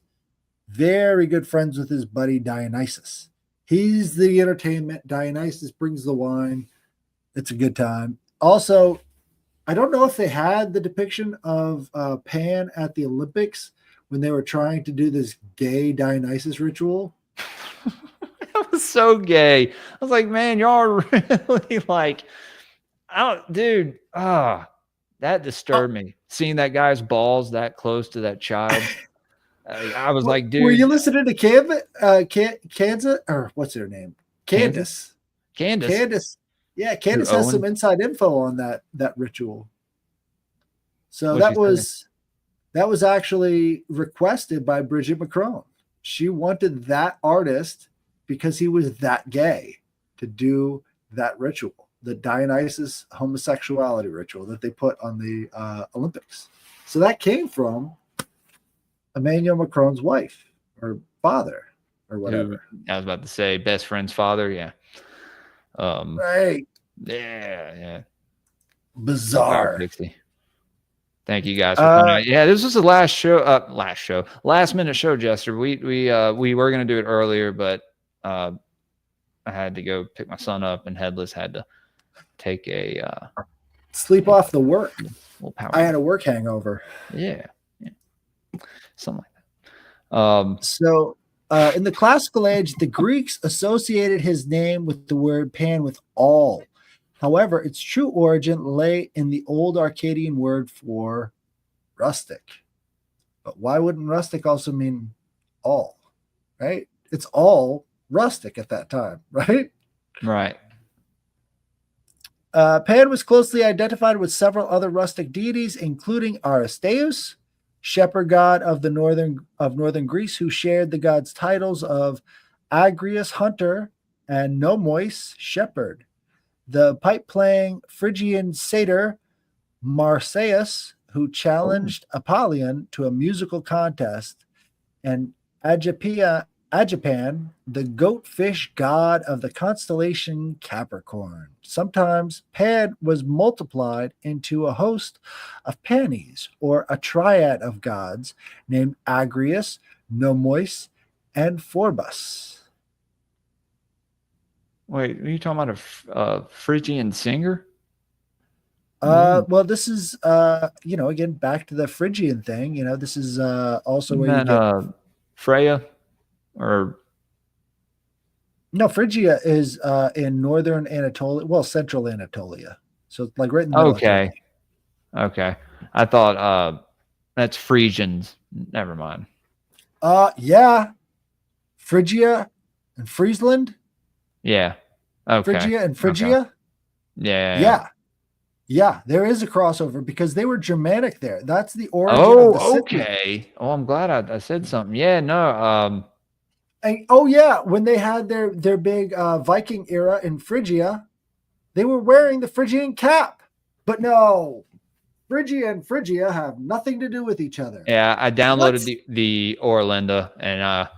Speaker 2: Very good friends with his buddy Dionysus. He's the entertainment. Dionysus brings the wine. It's a good time. Also, I don't know if they had the depiction of Pan at the Olympics when they were trying to do this gay Dionysus ritual.
Speaker 1: That was so gay. I was like, man, y'all are really like, dude, that disturbed me. Seeing that guy's balls that close to that child. I was like, dude.
Speaker 2: Were you listening to Kansas, or what's her name? Candace. Yeah, Candace has some inside info on that ritual. So that was actually requested by Bridget Macron. She wanted that artist because he was that gay to do that ritual, the Dionysus homosexuality ritual that they put on the Olympics. So that came from Emmanuel Macron's wife or father or whatever.
Speaker 1: I was about to say best friend's father. Yeah.
Speaker 2: Right.
Speaker 1: Yeah.
Speaker 2: Bizarre.
Speaker 1: Thank you guys for coming out. Yeah, this was the last minute show, Jester. We were going to do it earlier, but I had to go pick my son up, and Headless had to take a
Speaker 2: sleep off the work. I had a work hangover.
Speaker 1: Yeah. Something like that.
Speaker 2: So in the classical age, the Greeks associated his name with the word Pan with all. However, its true origin lay in the old Akkadian word for rustic. But why wouldn't rustic also mean all, right? It's all rustic at that time, right?
Speaker 1: Right.
Speaker 2: Pan was closely identified with several other rustic deities, including Aristeus, shepherd god of northern Greece, who shared the god's titles of Agrius, hunter, and Nomois, shepherd. The pipe-playing Phrygian satyr Marsyas, who challenged Apollyon to a musical contest, and Ajapan, the goatfish god of the constellation Capricorn. Sometimes Pan was multiplied into a host of Panis, or a triad of gods named Agrius, Nomois, and Phorbas.
Speaker 1: Wait, are you talking about a Phrygian singer?
Speaker 2: Well, this is again back to the Phrygian thing. This is also where you get
Speaker 1: Freya, or
Speaker 2: no, Phrygia is in northern Anatolia, well, central Anatolia. So it's like right in the middle.
Speaker 1: Okay. I thought that's Frisians. Never mind.
Speaker 2: Yeah, Phrygia and Friesland.
Speaker 1: Yeah. Okay.
Speaker 2: Phrygia and Phrygia.
Speaker 1: Okay.
Speaker 2: Yeah. There is a crossover because they were Germanic there. That's the origin of the city.
Speaker 1: Okay. Oh, I'm glad I said something. Yeah, no.
Speaker 2: And when they had their big Viking era in Phrygia, they were wearing the Phrygian cap. But no, Phrygia and Phrygia have nothing to do with each other.
Speaker 1: Yeah, I downloaded the Orlinda, and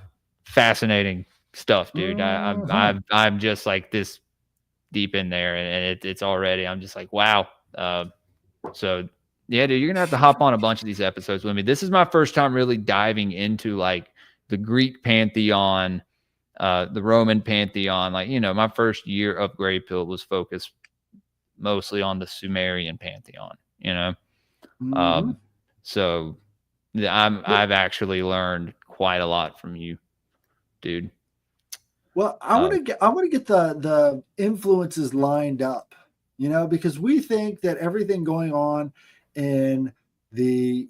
Speaker 1: fascinating stuff, dude. I'm just like this deep in there, and it's already, I'm just like, wow. So yeah, dude, you're gonna have to hop on a bunch of these episodes with me. This is my first time really diving into like the Greek pantheon, the Roman pantheon. Like, my first year of Greypilled was focused mostly on the Sumerian pantheon,
Speaker 2: Mm-hmm.
Speaker 1: So I've actually learned quite a lot from you, dude.
Speaker 2: Well, I want to get the influences lined up, because we think that everything going on in the,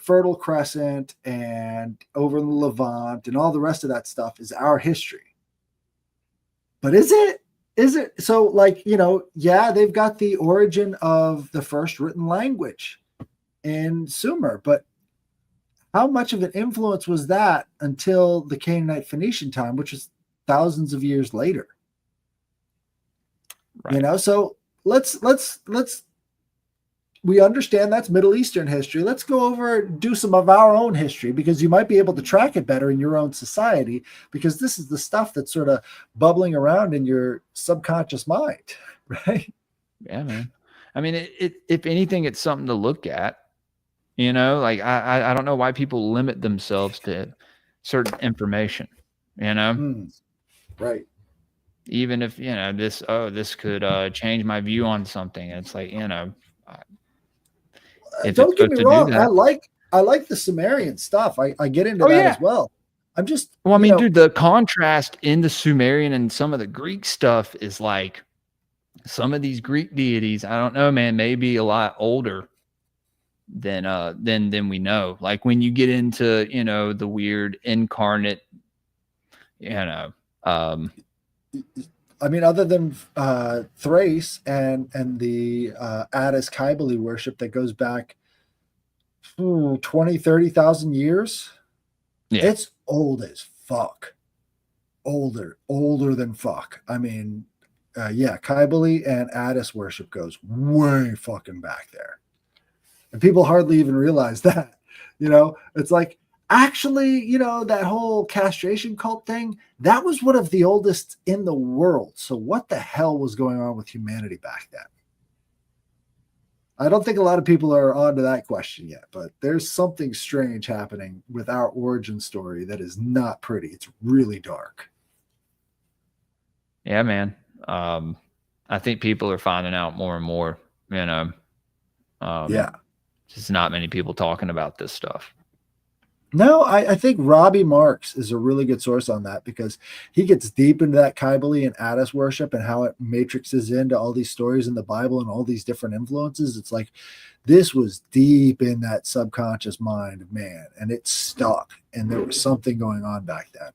Speaker 2: Fertile Crescent and over in the Levant and all the rest of that stuff is our history. But is it? Is it? So, like, yeah, they've got the origin of the first written language in Sumer, but how much of an influence was that until the Canaanite Phoenician time, which is thousands of years later?
Speaker 1: Right.
Speaker 2: So let's we understand that's Middle Eastern history. Let's go over and do some of our own history, because you might be able to track it better in your own society, because this is the stuff that's sort of bubbling around in your subconscious mind, right?
Speaker 1: Yeah, man. I mean, if anything, it's something to look at. Like I don't know why people limit themselves to certain information.
Speaker 2: Right.
Speaker 1: Even if this could change my view on something. It's like, if
Speaker 2: don't get me wrong,
Speaker 1: that,
Speaker 2: I like the Sumerian stuff. I get into that as well. I'm just
Speaker 1: dude, the contrast in the Sumerian and some of the Greek stuff is like, some of these Greek deities, I don't know, man, maybe a lot older than we know. Like when you get into the weird incarnate,
Speaker 2: I mean, other than Thrace and the Addis Kybele worship that goes back 20, 30,000 years, it's old as fuck. Older than fuck. I mean, Kybele and Addis worship goes way fucking back there. And people hardly even realize that. It's like, actually, that whole castration cult thing, that was one of the oldest in the world. So what the hell was going on with humanity back then? I don't think a lot of people are onto that question yet, but there's something strange happening with our origin story that is not pretty. It's really dark.
Speaker 1: Yeah, man. I think people are finding out more and more, just not many people talking about this stuff.
Speaker 2: No, I think Robbie Marks is a really good source on that, because he gets deep into that Kybele and Addis worship and how it matrixes into all these stories in the Bible and all these different influences. It's like, this was deep in that subconscious mind of man, and it stuck, and there was something going on back then.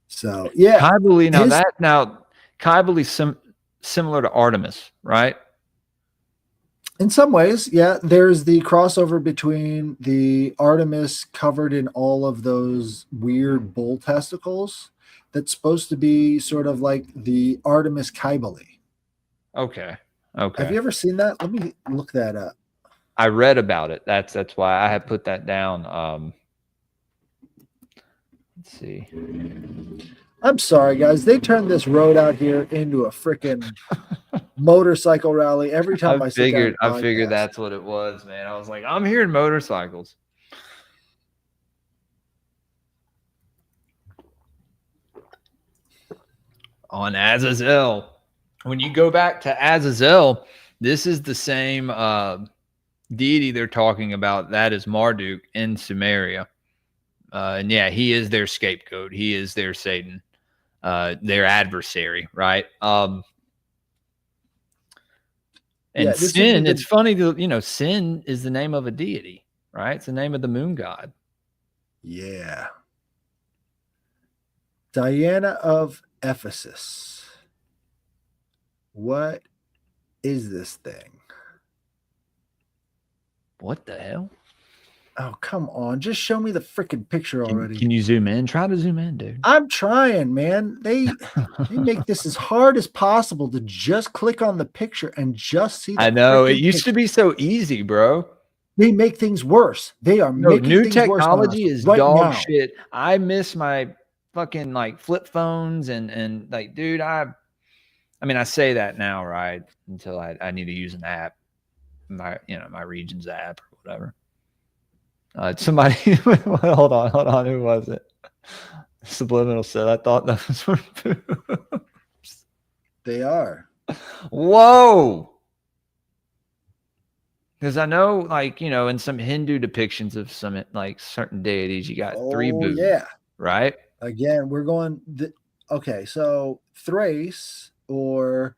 Speaker 2: So yeah,
Speaker 1: Kybele, Kybele's similar to Artemis, right?
Speaker 2: In some ways, yeah. There's the crossover between the Artemis covered in all of those weird bull testicles that's supposed to be sort of like the Artemis Kybele.
Speaker 1: Okay.
Speaker 2: Have you ever seen that? Let me look that up.
Speaker 1: I read about it. That's why I had put that down. Let's see.
Speaker 2: I'm sorry, guys. They turned this road out here into a freaking motorcycle rally every time I
Speaker 1: figured that's what it was, man. I was like, I'm hearing motorcycles. On Azazel. When you go back to Azazel, this is the same deity they're talking about. That is Marduk in Sumeria. And yeah, he is their scapegoat. He is their Satan, their adversary, right? And Sin, it's funny to, Sin is the name of a deity, right? It's the name of the moon god.
Speaker 2: Yeah. Diana of Ephesus. What is this thing?
Speaker 1: What the hell?
Speaker 2: Oh, come on. Just show me the freaking picture already.
Speaker 1: Can you zoom in? Try to zoom in, dude.
Speaker 2: I'm trying, man. They make this as hard as possible to just click on the picture and just see.
Speaker 1: I know. It used to be so easy, bro.
Speaker 2: They make things worse. They are making
Speaker 1: new
Speaker 2: things
Speaker 1: technology
Speaker 2: worse
Speaker 1: is right dog now. Shit. I miss my fucking like flip phones and like, dude, I mean, I say that now, right? Until I need to use an app, my Regions app or whatever. Somebody, hold on. Who was it? Subliminal said, I thought those were boobs.
Speaker 2: They are.
Speaker 1: Whoa. Because I know, like, you know, in some Hindu depictions of some like certain deities, you got three
Speaker 2: Oh,
Speaker 1: boobs,
Speaker 2: yeah.
Speaker 1: right?
Speaker 2: Again, we're going. Okay, so Thrace or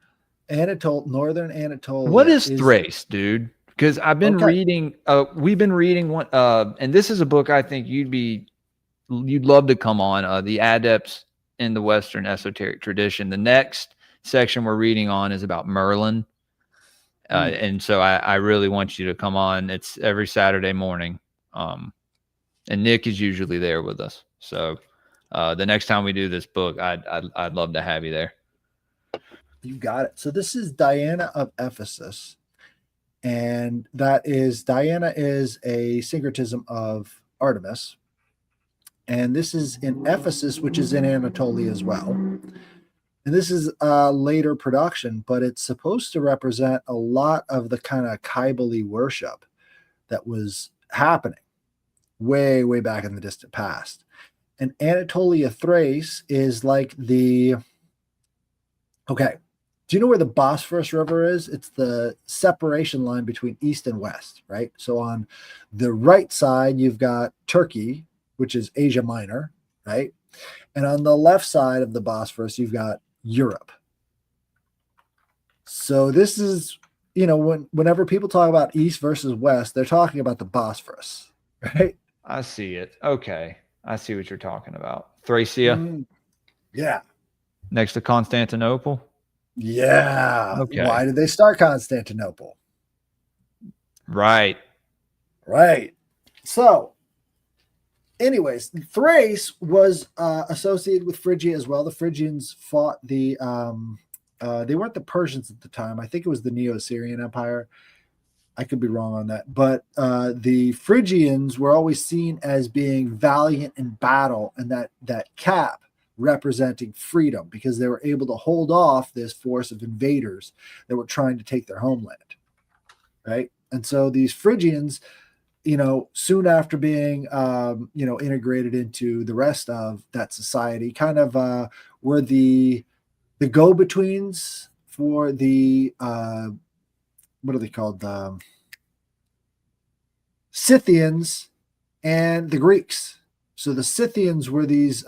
Speaker 2: northern
Speaker 1: What
Speaker 2: Anatolia
Speaker 1: is
Speaker 2: is
Speaker 1: Thrace, dude? Because I've been
Speaker 2: okay.
Speaker 1: reading, we've been reading one, and this is a book I think you'd love to come on, The Adepts in the Western Esoteric Tradition. The next section we're reading on is about Merlin. And so I really want you to come on. It's every Saturday morning. And Nick is usually there with us. So the next time we do this book, I'd love to have you there.
Speaker 2: You got it. So this is Diana of Ephesus, and Diana is a syncretism of Artemis, and this is in Ephesus, which is in Anatolia as well. And this is a later production, but it's supposed to represent a lot of the kind of Kybali worship that was happening way, way back in the distant past. And Anatolia Thrace is like okay. Do you know where the Bosphorus River is? It's the separation line between East and West, right? So on the right side, you've got Turkey, which is Asia Minor, right? And on the left side of the Bosphorus, you've got Europe. So this is, whenever people talk about East versus West, they're talking about the Bosphorus, right?
Speaker 1: I see it. Okay. I see what you're talking about. Thracia,
Speaker 2: Yeah.
Speaker 1: next to Constantinople.
Speaker 2: Yeah.
Speaker 1: Okay.
Speaker 2: Why did they start Constantinople?
Speaker 1: Right.
Speaker 2: Right. So, anyways, Thrace was associated with Phrygia as well. The Phrygians fought they weren't the Persians at the time. I think it was the Neo-Assyrian Empire. I could be wrong on that. But the Phrygians were always seen as being valiant in battle, and that cap representing freedom, because they were able to hold off this force of invaders that were trying to take their homeland. Right. And so these Phrygians, soon after being, integrated into the rest of that society, kind of were the go-betweens for the what are they called? Scythians and the Greeks. So the Scythians were these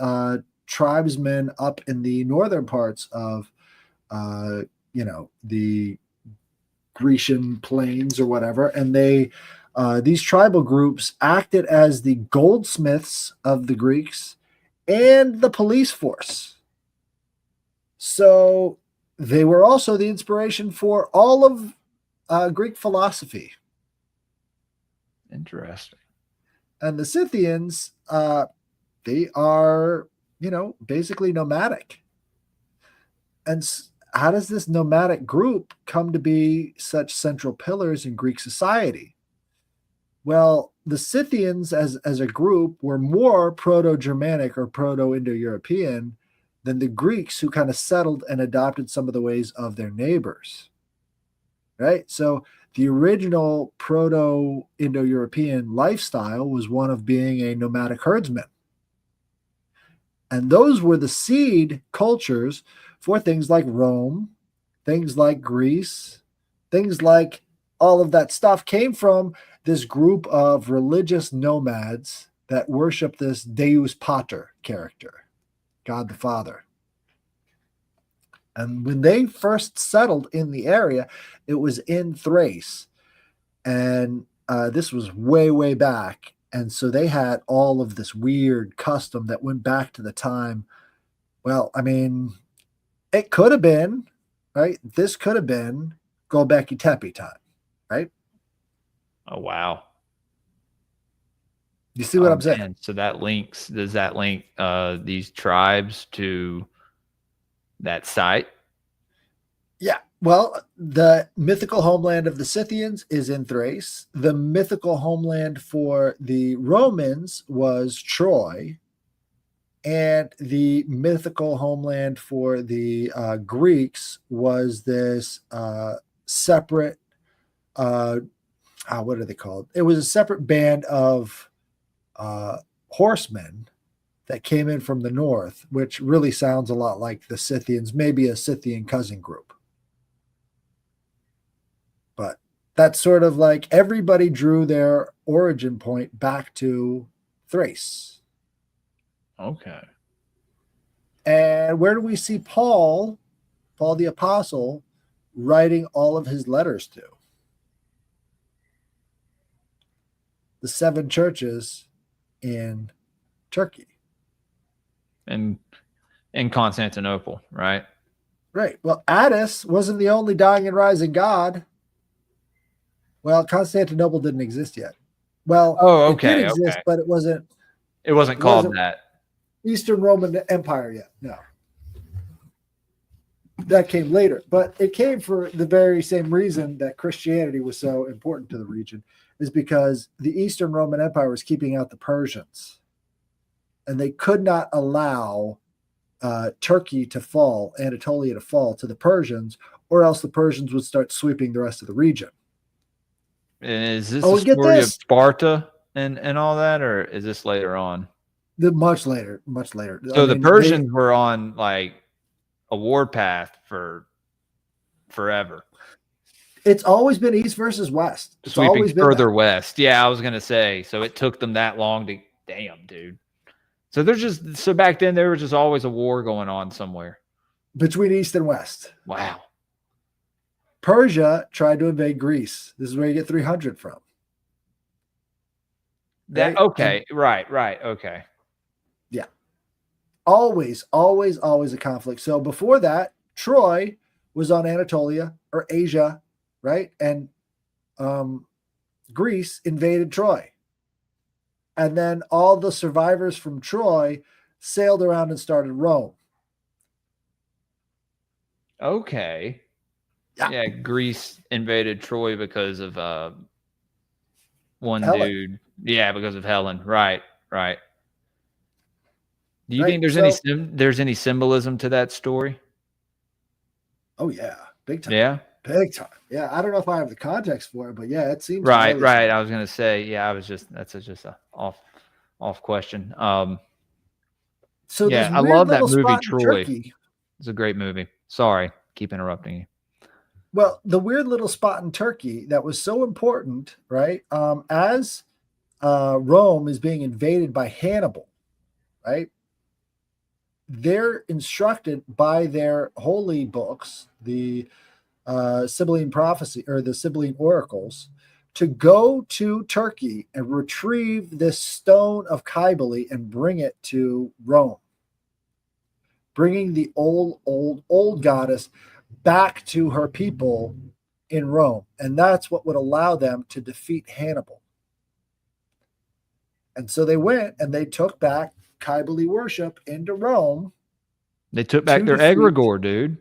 Speaker 2: tribesmen up in the northern parts of, the Grecian plains or whatever, and these tribal groups acted as the goldsmiths of the Greeks and the police force. So they were also the inspiration for all of Greek philosophy.
Speaker 1: Interesting.
Speaker 2: And the Scythians, they are, basically nomadic. And how does this nomadic group come to be such central pillars in Greek society? Well, the Scythians as a group were more Proto-Germanic or Proto-Indo-European than the Greeks, who kind of settled and adopted some of the ways of their neighbors. Right? So the original Proto-Indo-European lifestyle was one of being a nomadic herdsman. And those were the seed cultures for things like Rome, things like Greece, things like all of that stuff came from this group of religious nomads that worship this Deus Pater character, God the Father. And when they first settled in the area, it was in Thrace. And this was way, way back. And so they had all of this weird custom that went back to the time. Well, I mean, it could have been, right? This could have been Gobekli Tepe time, right?
Speaker 1: Oh, wow.
Speaker 2: You see what I'm saying?
Speaker 1: Man. So does that link these tribes to that site?
Speaker 2: Yeah. Well, the mythical homeland of the Scythians is in Thrace. The mythical homeland for the Romans was Troy. And the mythical homeland for the Greeks was this separate, what are they called? It was a separate band of horsemen that came in from the north, which really sounds a lot like the Scythians, maybe a Scythian cousin group. But that's sort of like everybody drew their origin point back to Thrace.
Speaker 1: Okay.
Speaker 2: And where do we see Paul the Apostle, writing all of his letters to? The 7 churches in Turkey.
Speaker 1: And in Constantinople, right?
Speaker 2: Right. Well, Attis wasn't the only dying and rising god. Well, Constantinople didn't exist yet. Well,
Speaker 1: Oh,
Speaker 2: it did
Speaker 1: okay,
Speaker 2: exist,
Speaker 1: okay.
Speaker 2: but it wasn't
Speaker 1: called that.
Speaker 2: Eastern Roman Empire yet. No. That came later. But it came for the very same reason that Christianity was so important to the region, is because the Eastern Roman Empire was keeping out the Persians. And they could not allow Turkey to fall, Anatolia to fall to the Persians, or else the Persians would start sweeping the rest of the region.
Speaker 1: And is this the story of Sparta and all that, or is this later on?
Speaker 2: Much later.
Speaker 1: So the Persians were on like a war path for forever.
Speaker 2: It's always been east versus west. It's
Speaker 1: sweeping
Speaker 2: always been
Speaker 1: further west. Yeah, I was gonna say. So it took them that long to. Damn, dude. So back then there was just always a war going on somewhere
Speaker 2: between east and west.
Speaker 1: Wow.
Speaker 2: Persia tried to invade Greece. This is where you get 300 from.
Speaker 1: Right? Okay. Right. Okay.
Speaker 2: Yeah. Always a conflict. So before that, Troy was on Anatolia or Asia, right? And Greece invaded Troy. And then all the survivors from Troy sailed around and started Rome.
Speaker 1: Okay. Yeah, Greece invaded Troy because of one Helen. Dude. Yeah, because of Helen. Right. Do you think there's any symbolism to that story?
Speaker 2: Oh yeah, big time.
Speaker 1: Yeah.
Speaker 2: Big time. Yeah, I don't know if I have the context for it, but yeah, it seems
Speaker 1: right. I was gonna say, yeah, that's just a off question.
Speaker 2: So
Speaker 1: yeah, I love that movie Troy. It's a great movie. Sorry, keep interrupting you.
Speaker 2: Well, the weird little spot in Turkey that was so important, right? As Rome is being invaded by Hannibal, right? They're instructed by their holy books, the Sibylline prophecy or the Sibylline oracles, to go to Turkey and retrieve this stone of Cybele and bring it to Rome, bringing the old goddess back to her people in Rome. And that's what would allow them to defeat Hannibal. And so they went and they took back Cybele worship into Rome.
Speaker 1: They took back their egregore, dude.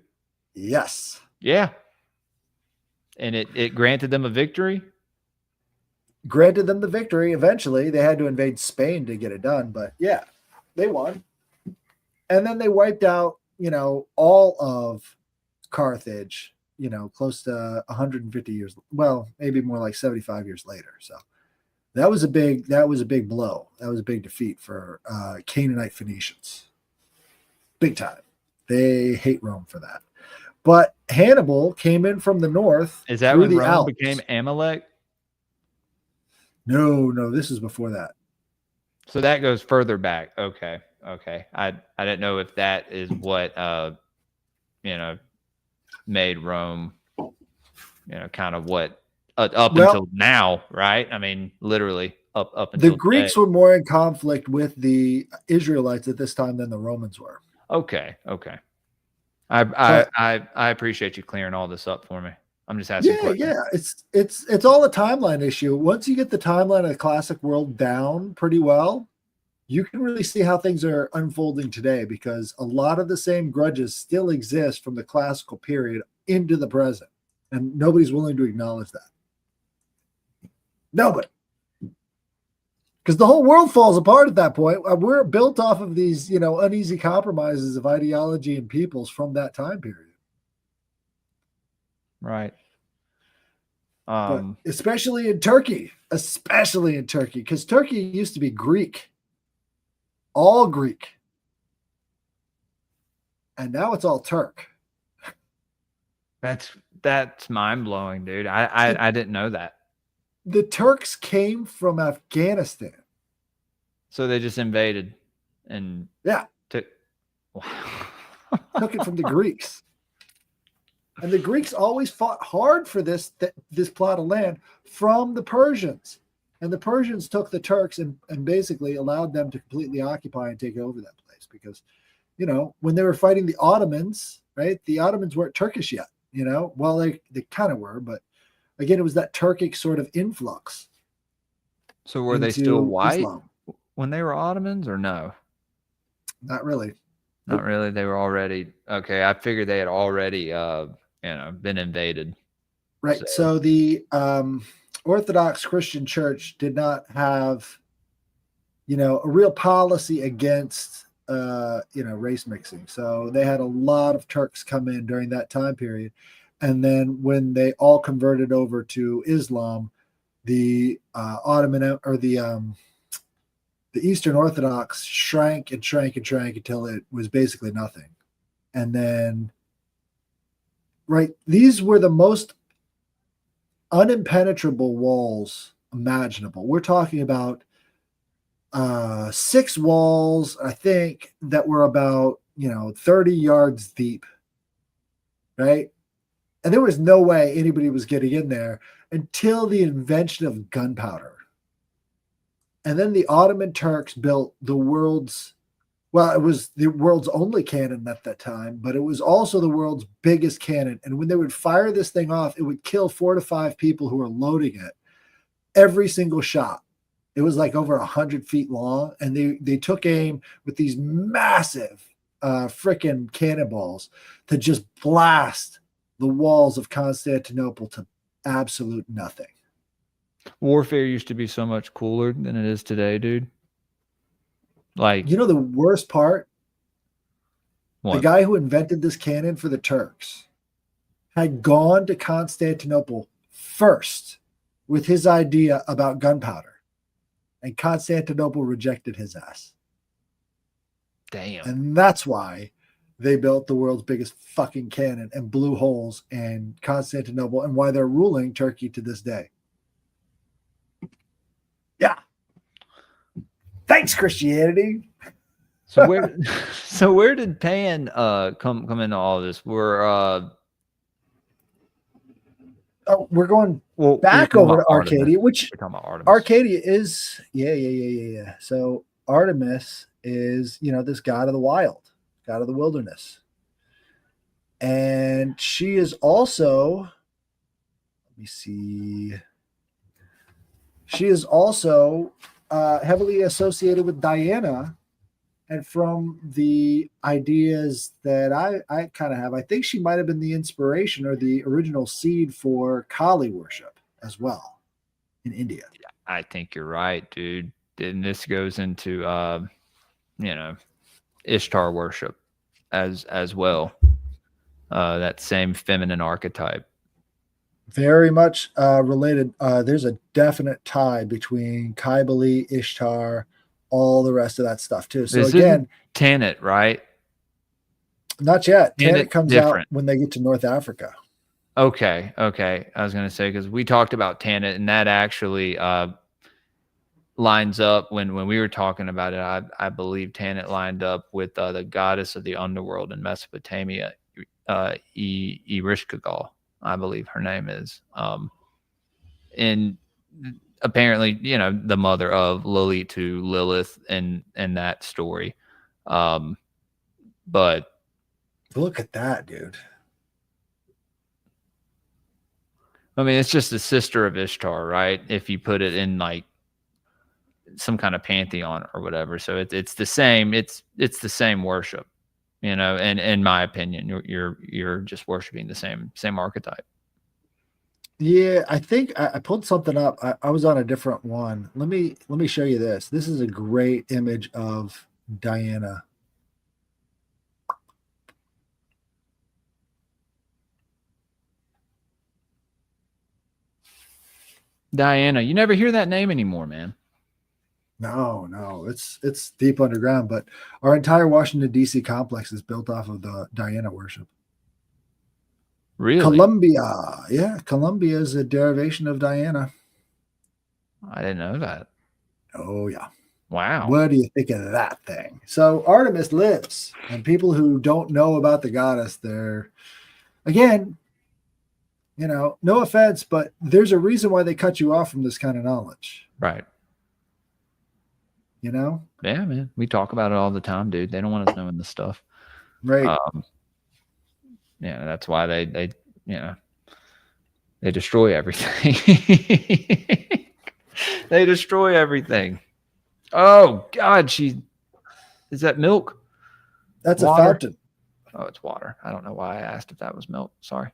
Speaker 2: Yes.
Speaker 1: Yeah. And it granted them a victory?
Speaker 2: Granted them the victory. Eventually, they had to invade Spain to get it done. But yeah, they won. And then they wiped out, all of Carthage, close to 150 years. Well, maybe more like 75 years later. So that was a big blow. That was a big defeat for Canaanite Phoenicians. Big time. They hate Rome for that. But Hannibal came in from the north.
Speaker 1: Is that when Rome became Amalek?
Speaker 2: No, this is before that.
Speaker 1: So that goes further back. Okay. I didn't know if that is what made Rome, kind of what until now, right? I mean, literally up until
Speaker 2: the Greeks were more in conflict with the Israelites at this time than the Romans were.
Speaker 1: Okay. I appreciate you clearing all this up for me. I'm just asking questions.
Speaker 2: Yeah. It's all a timeline issue. Once you get the timeline of the classic world down pretty well, you can really see how things are unfolding today, because a lot of the same grudges still exist from the classical period into the present, and nobody's willing to acknowledge that. Nobody. Because the whole world falls apart at that point. We're built off of these, uneasy compromises of ideology and peoples from that time period.
Speaker 1: Right.
Speaker 2: But especially in Turkey, because Turkey used to be Greek. all Greek. And now it's all Turk.
Speaker 1: That's mind blowing, dude. I didn't know that.
Speaker 2: The Turks came from Afghanistan.
Speaker 1: So they just invaded and
Speaker 2: Yeah.
Speaker 1: took. Wow.
Speaker 2: Took it from the Greeks. And the Greeks always fought hard for this plot of land from the Persians. And the Persians took the Turks and basically allowed them to completely occupy and take over that place because, when they were fighting the Ottomans, right? The Ottomans weren't Turkish yet, Well, they kind of were, but again, it was that Turkic sort of influx.
Speaker 1: So were they still white
Speaker 2: Islam.
Speaker 1: when they were Ottomans or no?
Speaker 2: Not really.
Speaker 1: Not really. They were already okay. I figured they had already, been invaded.
Speaker 2: Right. So the Orthodox Christian Church did not have, a real policy against, race mixing. So they had a lot of Turks come in during that time period. And then when they all converted over to Islam, the Ottoman or the Eastern Orthodox shrank and shrank and shrank until it was basically nothing. And then, right, these were the most unimpenetrable walls imaginable. We're talking about 6 walls, I think, that were about 30 yards deep, right? And there was no way anybody was getting in there until the invention of gunpowder. And then the Ottoman Turks built it was the world's only cannon at that time, but it was also the world's biggest cannon. And when they would fire this thing off, it would kill 4 to 5 people who were loading it every single shot. It was like over 100 feet long. And they took aim with these massive freaking cannonballs to just blast the walls of Constantinople to absolute nothing.
Speaker 1: Warfare used to be so much cooler than it is today, dude. Like,
Speaker 2: the worst part?
Speaker 1: what?
Speaker 2: The guy who invented this cannon for the Turks had gone to Constantinople first with his idea about gunpowder. And Constantinople rejected his ass.
Speaker 1: Damn.
Speaker 2: And that's why they built the world's biggest fucking cannon and blew holes in Constantinople and why they're ruling Turkey to this day. Yeah. Thanks, Christianity.
Speaker 1: So where did Pan come into all this? We're
Speaker 2: going back over to Arcadia, which
Speaker 1: we're talking about Artemis.
Speaker 2: Arcadia is yeah. So Artemis is this god of the wild, god of the wilderness, and she is also. Let me see. She is also heavily associated with Diana. And from the ideas that I kind of have, I think she might have been the inspiration or the original seed for Kali worship as well in India.
Speaker 1: I think you're right, dude. And this goes into, Ishtar worship as well. That same feminine archetype.
Speaker 2: Very much related. There's a definite tie between Kybali, Ishtar, all the rest of that stuff too. So
Speaker 1: this
Speaker 2: again,
Speaker 1: Tanit, right?
Speaker 2: Not yet.
Speaker 1: Tanit
Speaker 2: comes
Speaker 1: different.
Speaker 2: out when they get to North Africa.
Speaker 1: Okay. I was gonna say because we talked about Tanit, and that actually lines up when we were talking about it. I believe Tanit lined up with the goddess of the underworld in Mesopotamia, Erishkigal, I believe her name is. And apparently, the mother of Lilith to Lilith in that story. But
Speaker 2: look at that, dude.
Speaker 1: I mean, it's just a sister of Ishtar, right? If you put it in like some kind of pantheon or whatever. So it's the same. It's the same worship, and in my opinion, you're just worshiping the same archetype.
Speaker 2: Yeah, I think I pulled something up. I was on a different one. Let me show you this. This is a great image of Diana.
Speaker 1: Diana, you never hear that name anymore, man.
Speaker 2: No, it's deep underground, but our entire Washington D.C. complex is built off of the Diana worship.
Speaker 1: Really?
Speaker 2: Columbia, yeah, Columbia is a derivation of Diana.
Speaker 1: I didn't know that.
Speaker 2: Oh yeah.
Speaker 1: Wow.
Speaker 2: What do you think of that thing? So Artemis lives, and people who don't know about the goddess, they're again, no offense, but there's a reason why they cut you off from this kind of knowledge.
Speaker 1: Right.
Speaker 2: Yeah,
Speaker 1: man. We talk about it all the time, dude. They don't want us knowing this stuff.
Speaker 2: right?
Speaker 1: Yeah, that's why they they destroy everything. They destroy everything. Oh God, is that milk?
Speaker 2: That's
Speaker 1: Water?
Speaker 2: a fountain.
Speaker 1: Oh, it's water. I don't know why I asked if that was milk. Sorry.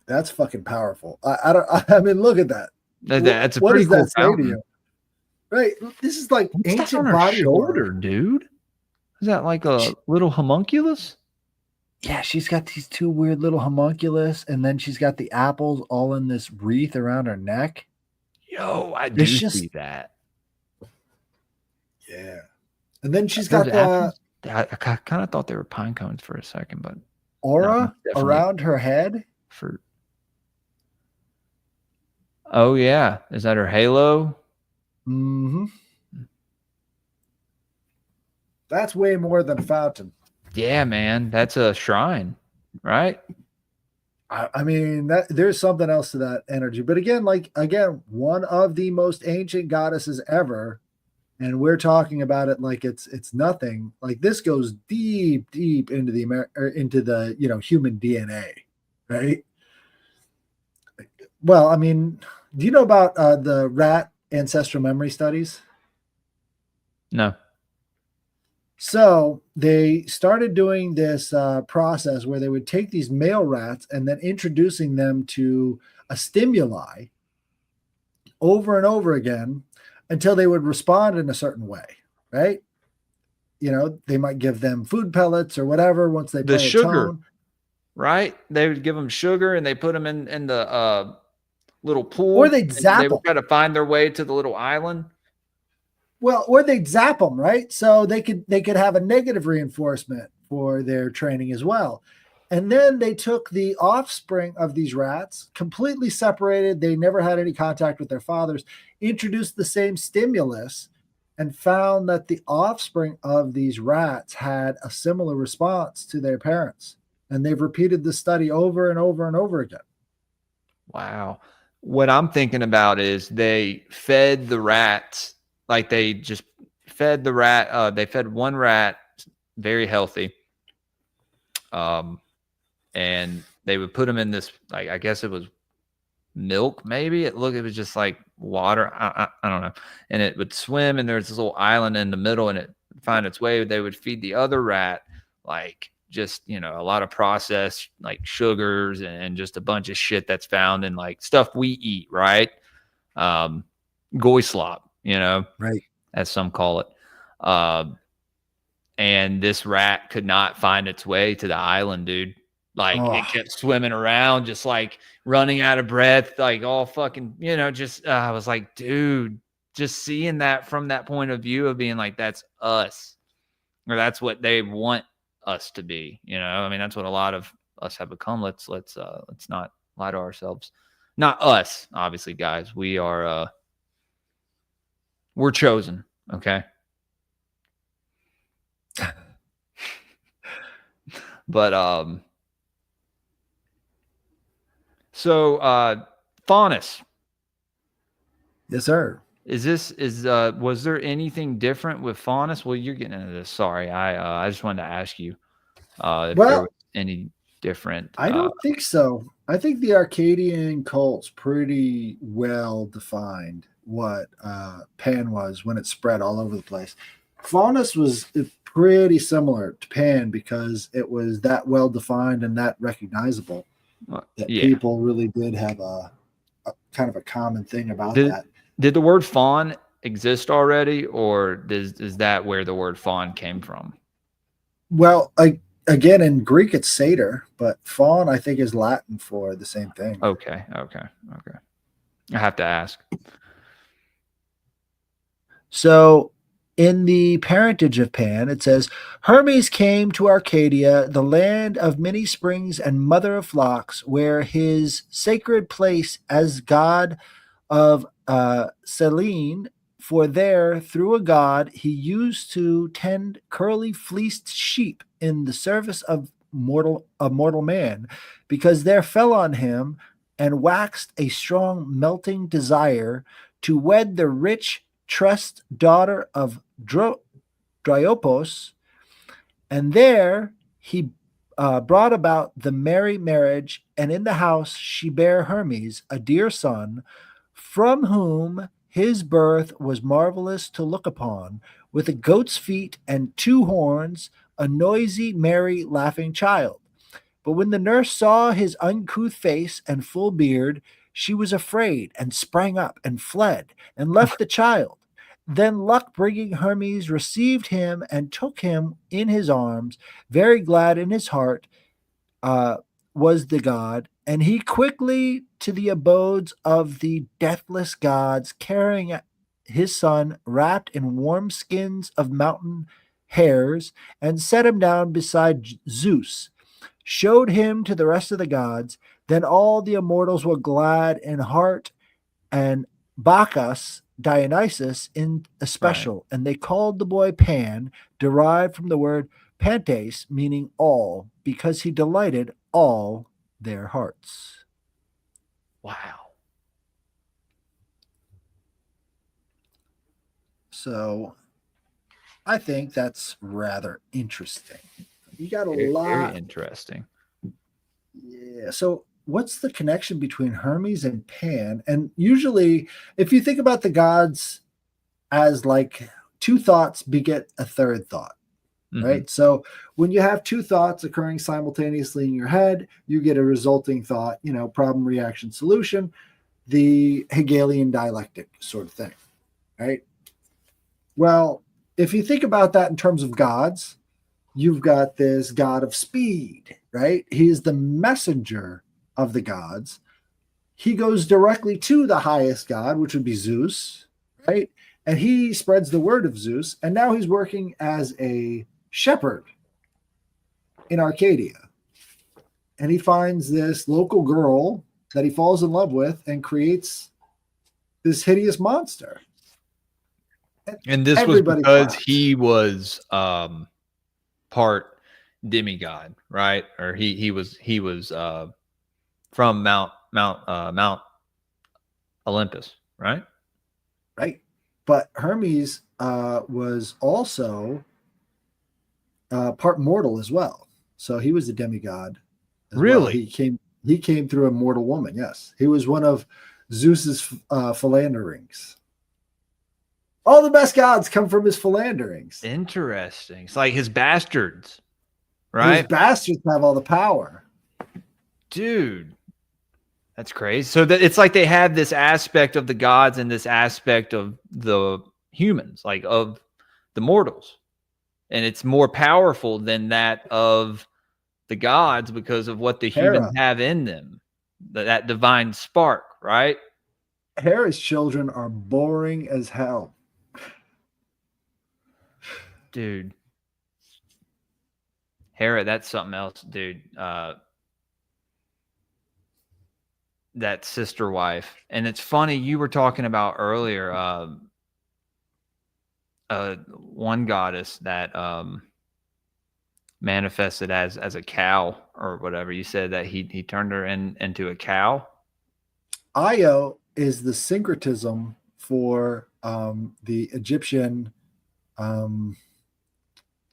Speaker 2: That's fucking powerful. I mean, look at that.
Speaker 1: That's a
Speaker 2: what
Speaker 1: pretty
Speaker 2: does
Speaker 1: cool
Speaker 2: that say
Speaker 1: fountain.
Speaker 2: to you? Right. This is like
Speaker 1: What's that
Speaker 2: ancient
Speaker 1: on her
Speaker 2: body
Speaker 1: shoulder,
Speaker 2: horror.
Speaker 1: dude? Is that like a little homunculus?
Speaker 2: Yeah, she's got these two weird little homunculus, and then she's got the apples all in this wreath around her neck.
Speaker 1: Yo, I do see that.
Speaker 2: Yeah. And then she's
Speaker 1: Those
Speaker 2: got
Speaker 1: apples, I kind of thought they were pine cones for a second, but
Speaker 2: aura around her head.
Speaker 1: Oh yeah, is that her halo?
Speaker 2: Mm-hmm. That's way more than a fountain.
Speaker 1: Yeah, man, that's a shrine, right?
Speaker 2: I mean, there's something else to that energy. But again, one of the most ancient goddesses ever, and we're talking about it like it's nothing. Like this goes deep into the human DNA, right? Well, I mean, do you know about the rat ancestral memory studies?
Speaker 1: No.
Speaker 2: So they started doing this process where they would take these male rats and then introducing them to a stimuli over and over again until they would respond in a certain way, right? They might give them food pellets or whatever once they play
Speaker 1: sugar,
Speaker 2: a tone.
Speaker 1: Right? They would give them sugar and they put them in the little pool.
Speaker 2: Or they'd zap them.
Speaker 1: They would try to find their way to the little island.
Speaker 2: Well, or they'd zap them, right? So they could have a negative reinforcement for their training as well. And then they took the offspring of these rats, completely separated. They never had any contact with their fathers, introduced the same stimulus, and found that the offspring of these rats had a similar response to their parents. And they've repeated the study over and over and over again.
Speaker 1: Wow. What I'm thinking about is they fed the rats. Like they just fed the rat. They fed one rat, very healthy. And they would put them in this, like, I guess it was milk, maybe. It was just like water. I don't know. And it would swim, and there's this little island in the middle, and it would find its way. They would feed the other rat, like, just, a lot of processed, like, sugars and just a bunch of shit that's found in, like, stuff we eat, right? Goy slop.
Speaker 2: Right,
Speaker 1: as some call it. And this rat could not find its way to the island, dude. Like, it kept swimming around, just like running out of breath, like all fucking, just, I was like, dude, just seeing that from that point of view of being like, that's us, or that's what they want us to be. I mean, that's what a lot of us have become. Let's not lie to ourselves. Not us, obviously, guys. We're chosen, okay? But so Faunus.
Speaker 2: Yes, sir.
Speaker 1: Was there anything different with Faunus? Well, you're getting into this. Sorry. I just wanted to ask you if there was any different.
Speaker 2: I don't think so. I think the Arcadian cult's pretty well defined what Pan was when it spread all over the place. Faunus was pretty similar to Pan because it was that well defined and that recognizable that people really did have a kind of a common thing about that.
Speaker 1: Did the word faun exist already, or is that where the word faun came from?
Speaker 2: Well, again, in Greek it's satyr, but faun I think is Latin for the same thing.
Speaker 1: Okay. I have to ask.
Speaker 2: So, in the parentage of Pan, it says Hermes came to Arcadia, the land of many springs and mother of flocks, where his sacred place as god of Selene, for there, through a god, he used to tend curly fleeced sheep in the service of mortal man, because there fell on him and waxed a strong melting desire to wed the rich trust daughter of Dryopos, and there he brought about the merry marriage, and in the house she bare Hermes, a dear son, from whom his birth was marvelous to look upon, with a goat's feet and two horns, a noisy, merry, laughing child. But when the nurse saw his uncouth face and full beard, she was afraid and sprang up and fled and left the child. Then luck bringing Hermes received him and took him in his arms, very glad in his heart uh, was the god, and he quickly to the abodes of the deathless gods, carrying his son wrapped in warm skins of mountain hares, and set him down beside Zeus, showed him to the rest of the gods. Then all the immortals were glad in heart, and Bacchus, Dionysus in
Speaker 1: Right.
Speaker 2: especial, and they called the boy Pan, derived from the word pantes, meaning all, because he delighted all their hearts.
Speaker 1: Wow.
Speaker 2: So I think that's rather interesting. You got a
Speaker 1: Very, very
Speaker 2: lot.
Speaker 1: interesting.
Speaker 2: Yeah. So what's the connection between Hermes and Pan? And usually, if you think about the gods as like two thoughts beget a third thought,
Speaker 1: Hmm.
Speaker 2: right? So when you have two thoughts occurring simultaneously in your head, you get a resulting thought, problem, reaction, solution, the Hegelian dialectic sort of thing, right? Well, if you think about that in terms of gods, you've got this god of speed, right? He is the messenger of the gods. He goes directly to the highest god, which would be Zeus, right? And he spreads the word of Zeus. And now he's working as a shepherd in Arcadia. And he finds this local girl that he falls in love with and creates this hideous monster. And
Speaker 1: And this was
Speaker 2: everybody
Speaker 1: because
Speaker 2: claps.
Speaker 1: he was part demigod, right? Or he was from Mount Olympus, right?
Speaker 2: Right? But Hermes was also part mortal as well, so he was a demigod as well.
Speaker 1: Really
Speaker 2: He came through a mortal woman. Yes, he was one of Zeus's philanderings. All the best gods come from his philanderings.
Speaker 1: interesting. It's like his bastards,
Speaker 2: His
Speaker 1: right?
Speaker 2: bastards have all the power.
Speaker 1: Dude, that's crazy. So that it's like they have this aspect of the gods and this aspect of the humans, like of the mortals. And it's more powerful than that of the gods because of what the humans
Speaker 2: Hera,
Speaker 1: have in them. That divine spark, right?
Speaker 2: Hera's children are boring as hell.
Speaker 1: Dude. Hera, that's something else, dude. That sister wife. And it's funny, you were talking about earlier, one goddess that manifested as a cow or whatever. You said that he turned her into a cow.
Speaker 2: Io is the syncretism for the Egyptian. Um,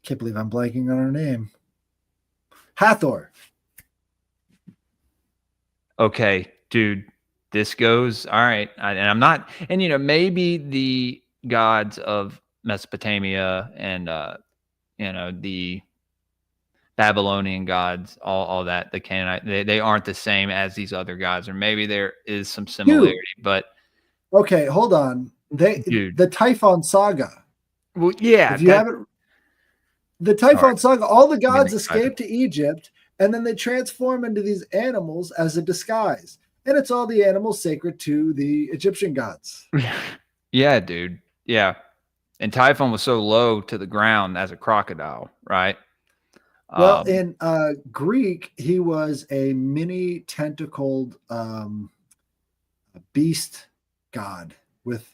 Speaker 2: can't believe I'm blanking on her name. Hathor.
Speaker 1: Okay, dude, this goes all right. And I'm not, and maybe the gods of Mesopotamia and the Babylonian gods, all that, the Canaanite, they aren't the same as these other gods, or maybe there is some similarity,
Speaker 2: Dude.
Speaker 1: but
Speaker 2: Okay, hold on.
Speaker 1: dude,
Speaker 2: The Typhon Saga.
Speaker 1: well, yeah,
Speaker 2: If you
Speaker 1: that
Speaker 2: haven't, the
Speaker 1: sorry,
Speaker 2: Typhon Saga, all the
Speaker 1: I'm getting
Speaker 2: gods
Speaker 1: excited.
Speaker 2: escape to Egypt, and then they transform into these animals as a disguise. And it's all the animals sacred to the Egyptian gods.
Speaker 1: Yeah, dude, yeah. And Typhon was so low to the ground as a crocodile, right?
Speaker 2: Well,
Speaker 1: Um,
Speaker 2: in Greek, he was a mini tentacled beast god with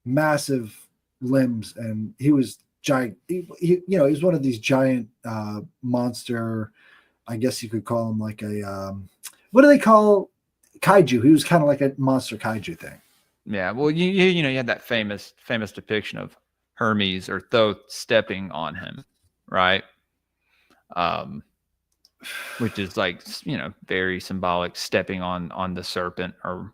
Speaker 2: massive limbs, and he was giant. He was one of these giant monster. I guess you could call him like a what do they call kaiju? He was kind of like a monster kaiju thing.
Speaker 1: yeah. Well, you had that famous depiction of Hermes or Thoth stepping on him, right? Um, which is like very symbolic, stepping on the serpent or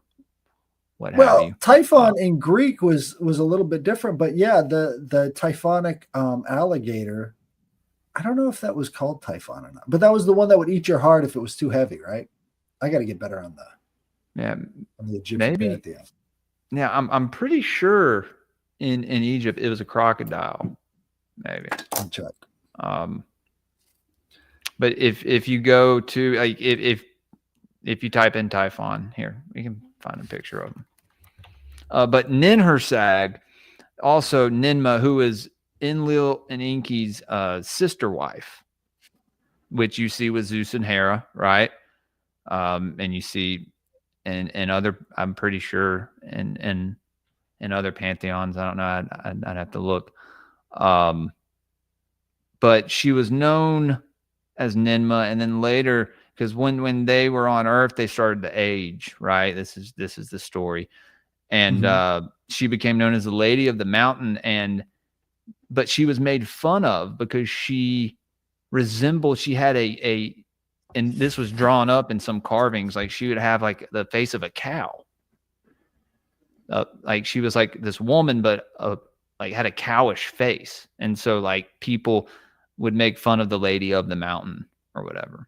Speaker 1: what have
Speaker 2: Well,
Speaker 1: you.
Speaker 2: Typhon in Greek was a little bit different, but yeah, the typhonic alligator. I don't know if that was called Typhon or not, but that was the one that would eat your heart if it was too heavy, right? I got to get better on
Speaker 1: Yeah,
Speaker 2: the Egyptian
Speaker 1: maybe.
Speaker 2: pantheon.
Speaker 1: Yeah, I'm pretty sure in Egypt it was a crocodile, maybe.
Speaker 2: I'll check.
Speaker 1: But if you go to like if you type in Typhon here, we can find a picture of him. But Ninhursag, also Ninmah, who is Enlil and Enki's sister wife, which you see with Zeus and Hera, right? And you see and other, I'm pretty sure, and other pantheons. I don't know. I'd have to look. But she was known as Ninmah, and then later, because when they were on Earth, they started to age. Right. This is the story, and she became known as the Lady of the Mountain, but she was made fun of because she had and this was drawn up in some carvings, like she would have like the face of a cow. Like she was like this woman, but like had a cowish face. And so like people would make fun of the Lady of the Mountain or whatever.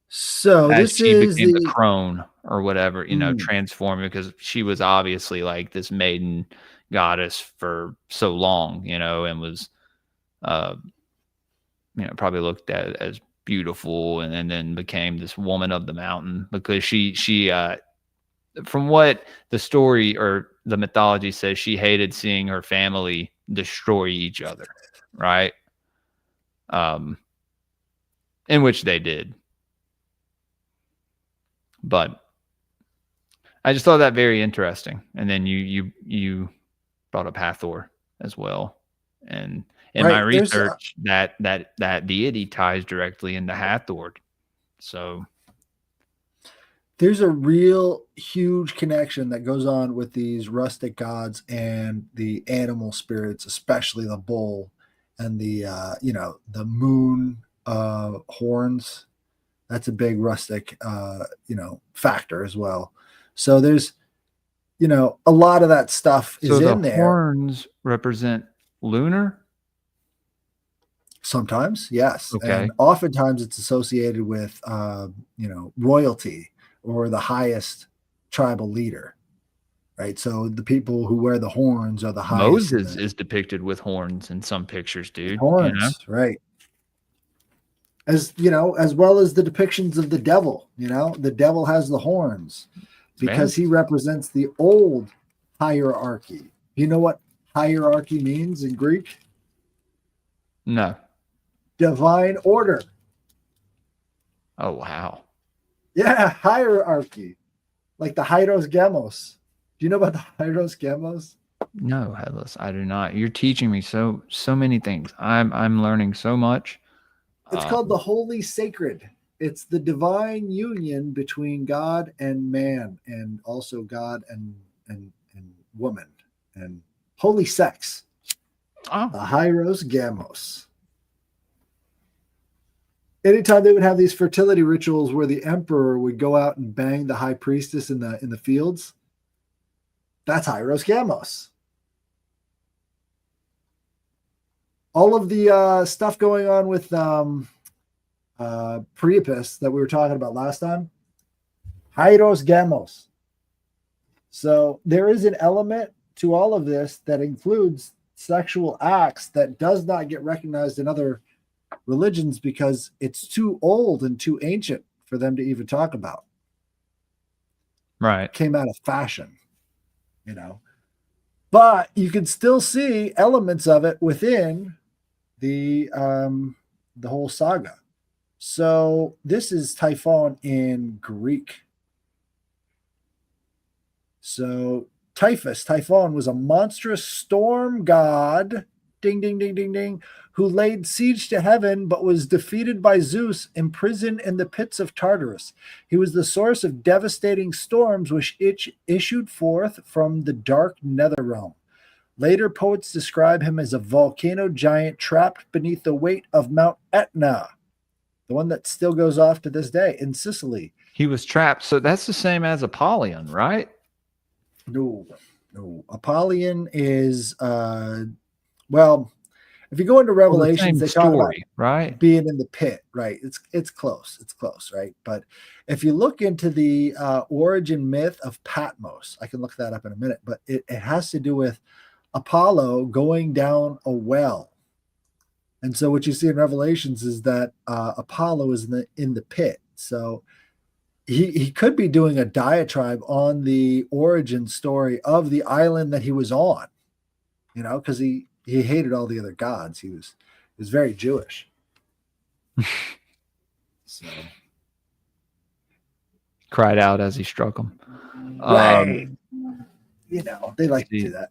Speaker 2: So
Speaker 1: As
Speaker 2: this
Speaker 1: she
Speaker 2: is
Speaker 1: became the
Speaker 2: the
Speaker 1: crone or whatever, transformed, because she was obviously like this maiden goddess for so long, and was, probably looked at as beautiful, and then became this woman of the mountain because she from what the story or the mythology says, she hated seeing her family destroy each other, right? In which they did. But I just thought that very interesting. And then you brought up Hathor as well. And in my research, that deity ties directly into Hathor. So
Speaker 2: there's a real huge connection that goes on with these rustic gods and the animal spirits, especially the bull and the the moon horns. That's a big rustic factor as well. So there's a lot of that stuff is
Speaker 1: the
Speaker 2: in there.
Speaker 1: horns represent lunar.
Speaker 2: Sometimes, yes,
Speaker 1: Okay.
Speaker 2: and oftentimes it's associated with royalty or the highest tribal leader, right? So the people who wear the horns are the highest.
Speaker 1: Moses is depicted with horns in some pictures, dude.
Speaker 2: Horns, right? As as well as the depictions of the devil. The devil has the horns because he represents the old hierarchy. You know what hierarchy means in Greek?
Speaker 1: No.
Speaker 2: Divine order.
Speaker 1: Oh, wow.
Speaker 2: Yeah, hierarchy. Like the Hyros Gamos. Do you know about the Hyros Gamos?
Speaker 1: No, Headless, I do not. You're teaching me so many things. I'm learning so much.
Speaker 2: It's called the Holy Sacred. It's the divine union between God and man, and also God and woman, and holy sex.
Speaker 1: Oh.
Speaker 2: The Hyros Gamos. Anytime they would have these fertility rituals where the emperor would go out and bang the high priestess in the fields, that's Hyros Gamos. All of the stuff going on with Priapus that we were talking about last time, Hyros Gamos. So there is an element to all of this that includes sexual acts that does not get recognized in other religions because it's too old and too ancient for them to even talk about.
Speaker 1: Right.
Speaker 2: It came out of fashion, but you can still see elements of it within the whole saga. So this is Typhon in Greek. So Typhon was a monstrous storm god, ding, ding, ding, ding, ding, who laid siege to heaven but was defeated by Zeus, imprisoned in the pits of Tartarus. He was the source of devastating storms which issued forth from the dark nether realm. Later poets describe him as a volcano giant trapped beneath the weight of Mount Etna, the one that still goes off to this day in Sicily.
Speaker 1: He was trapped. So that's the same as Apollyon, right?
Speaker 2: No. Apollyon is well, if you go into Revelations,
Speaker 1: the
Speaker 2: they talk about
Speaker 1: right?
Speaker 2: being in the pit, right? It's close, right? But if you look into the origin myth of Patmos, I can look that up in a minute, but it has to do with Apollo going down a well. And so what you see in Revelations is that Apollo is in the pit. So he could be doing a diatribe on the origin story of the island that he was on, because he hated all the other gods. He was very Jewish. So
Speaker 1: cried out as he struck him.
Speaker 2: Right. They like to do that.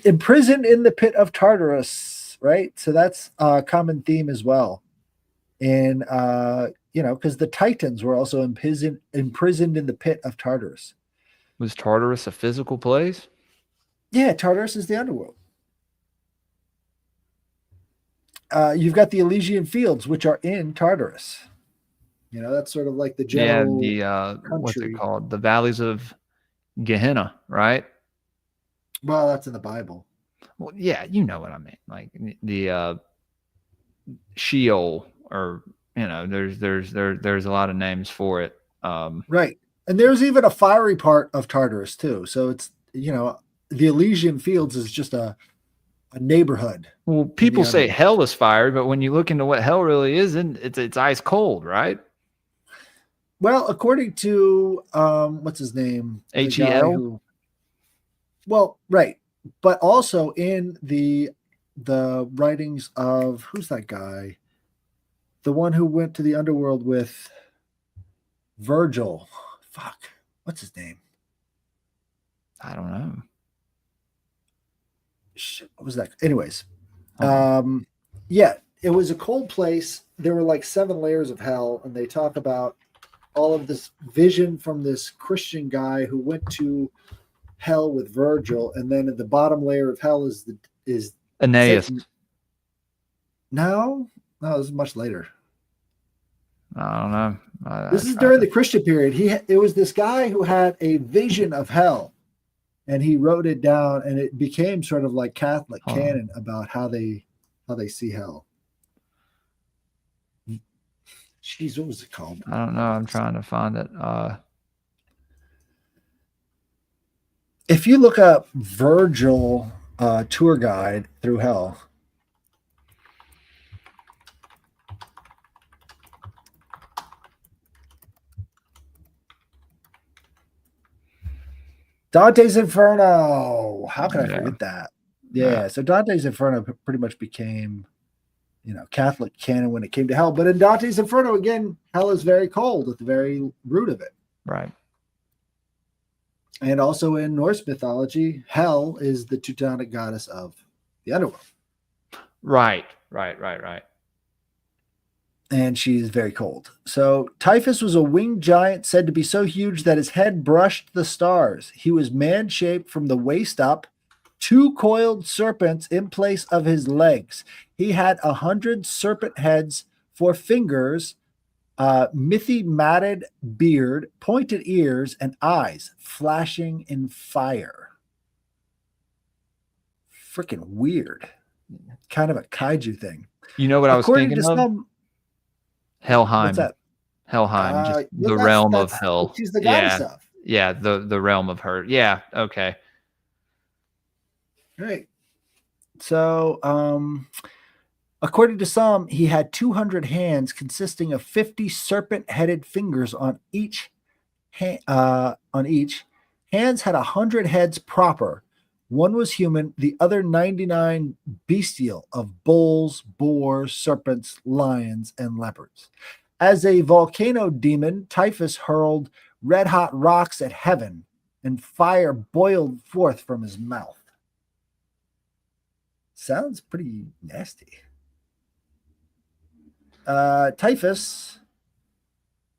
Speaker 2: Imprisoned in the pit of Tartarus, right? So that's a common theme as well. And because the Titans were also imprisoned in the pit of Tartarus.
Speaker 1: Was Tartarus a physical place?
Speaker 2: Yeah, Tartarus is the underworld. You've got the Elysian Fields, which are in Tartarus. That's sort of like the general
Speaker 1: what's it called? The valleys of Gehenna, right?
Speaker 2: Well, that's in the Bible.
Speaker 1: Well, yeah, you know what I mean. Like the Sheol, or there's a lot of names for it.
Speaker 2: Right. And there's even a fiery part of Tartarus too. So it's the Elysian Fields is just a neighborhood.
Speaker 1: Well, people say hell is fiery, but when you look into what hell really is, it's ice cold, right?
Speaker 2: Well, according to what's his name?
Speaker 1: HEL.
Speaker 2: Well, right. But also in the writings of, who's that guy? The one who went to the underworld with Virgil. Fuck. What's his name?
Speaker 1: I don't know.
Speaker 2: Shit, what was that? Anyways. Yeah, it was a cold place. There were like 7 layers of hell, and they talk about all of this vision from this Christian guy who went to hell with Virgil, and then at the bottom layer of hell is
Speaker 1: Aeneas.
Speaker 2: Satan. No, this is much later.
Speaker 1: I don't know.
Speaker 2: This is during the Christian period. It was this guy who had a vision of hell, and he wrote it down, and it became sort of like Catholic canon about how they see hell. Jeez, what was it called?
Speaker 1: I don't know. I'm trying to find it.
Speaker 2: If you look up Virgil tour guide through hell, Dante's Inferno. How can I forget that? Yeah. So Dante's Inferno pretty much became, Catholic canon when it came to hell. But in Dante's Inferno, again, hell is very cold at the very root of it.
Speaker 1: Right.
Speaker 2: And also in Norse mythology, Hel is the Teutonic goddess of the underworld.
Speaker 1: Right.
Speaker 2: And she's very cold. So Typhus was a winged giant said to be so huge that his head brushed the stars. He was man-shaped from the waist up, 2 coiled serpents in place of his legs. He had 100 serpent heads for fingers, mithy matted beard, pointed ears, and eyes flashing in fire. Freaking weird. Kind of a kaiju thing.
Speaker 1: You know what I was thinking of? Helheim.
Speaker 2: What's that?
Speaker 1: Helheim, just the realm of hell.
Speaker 2: She's the goddess of.
Speaker 1: Yeah, the realm of her. Yeah, okay.
Speaker 2: Right. So, according to some, he had 200 hands consisting of 50 serpent-headed fingers on each. Hands had 100 heads proper, One was human, the other 99 bestial, of bulls, boars, serpents, lions, and leopards. As a volcano demon, Typhus hurled red hot rocks at heaven, and fire boiled forth from his mouth. Sounds pretty nasty. Typhus,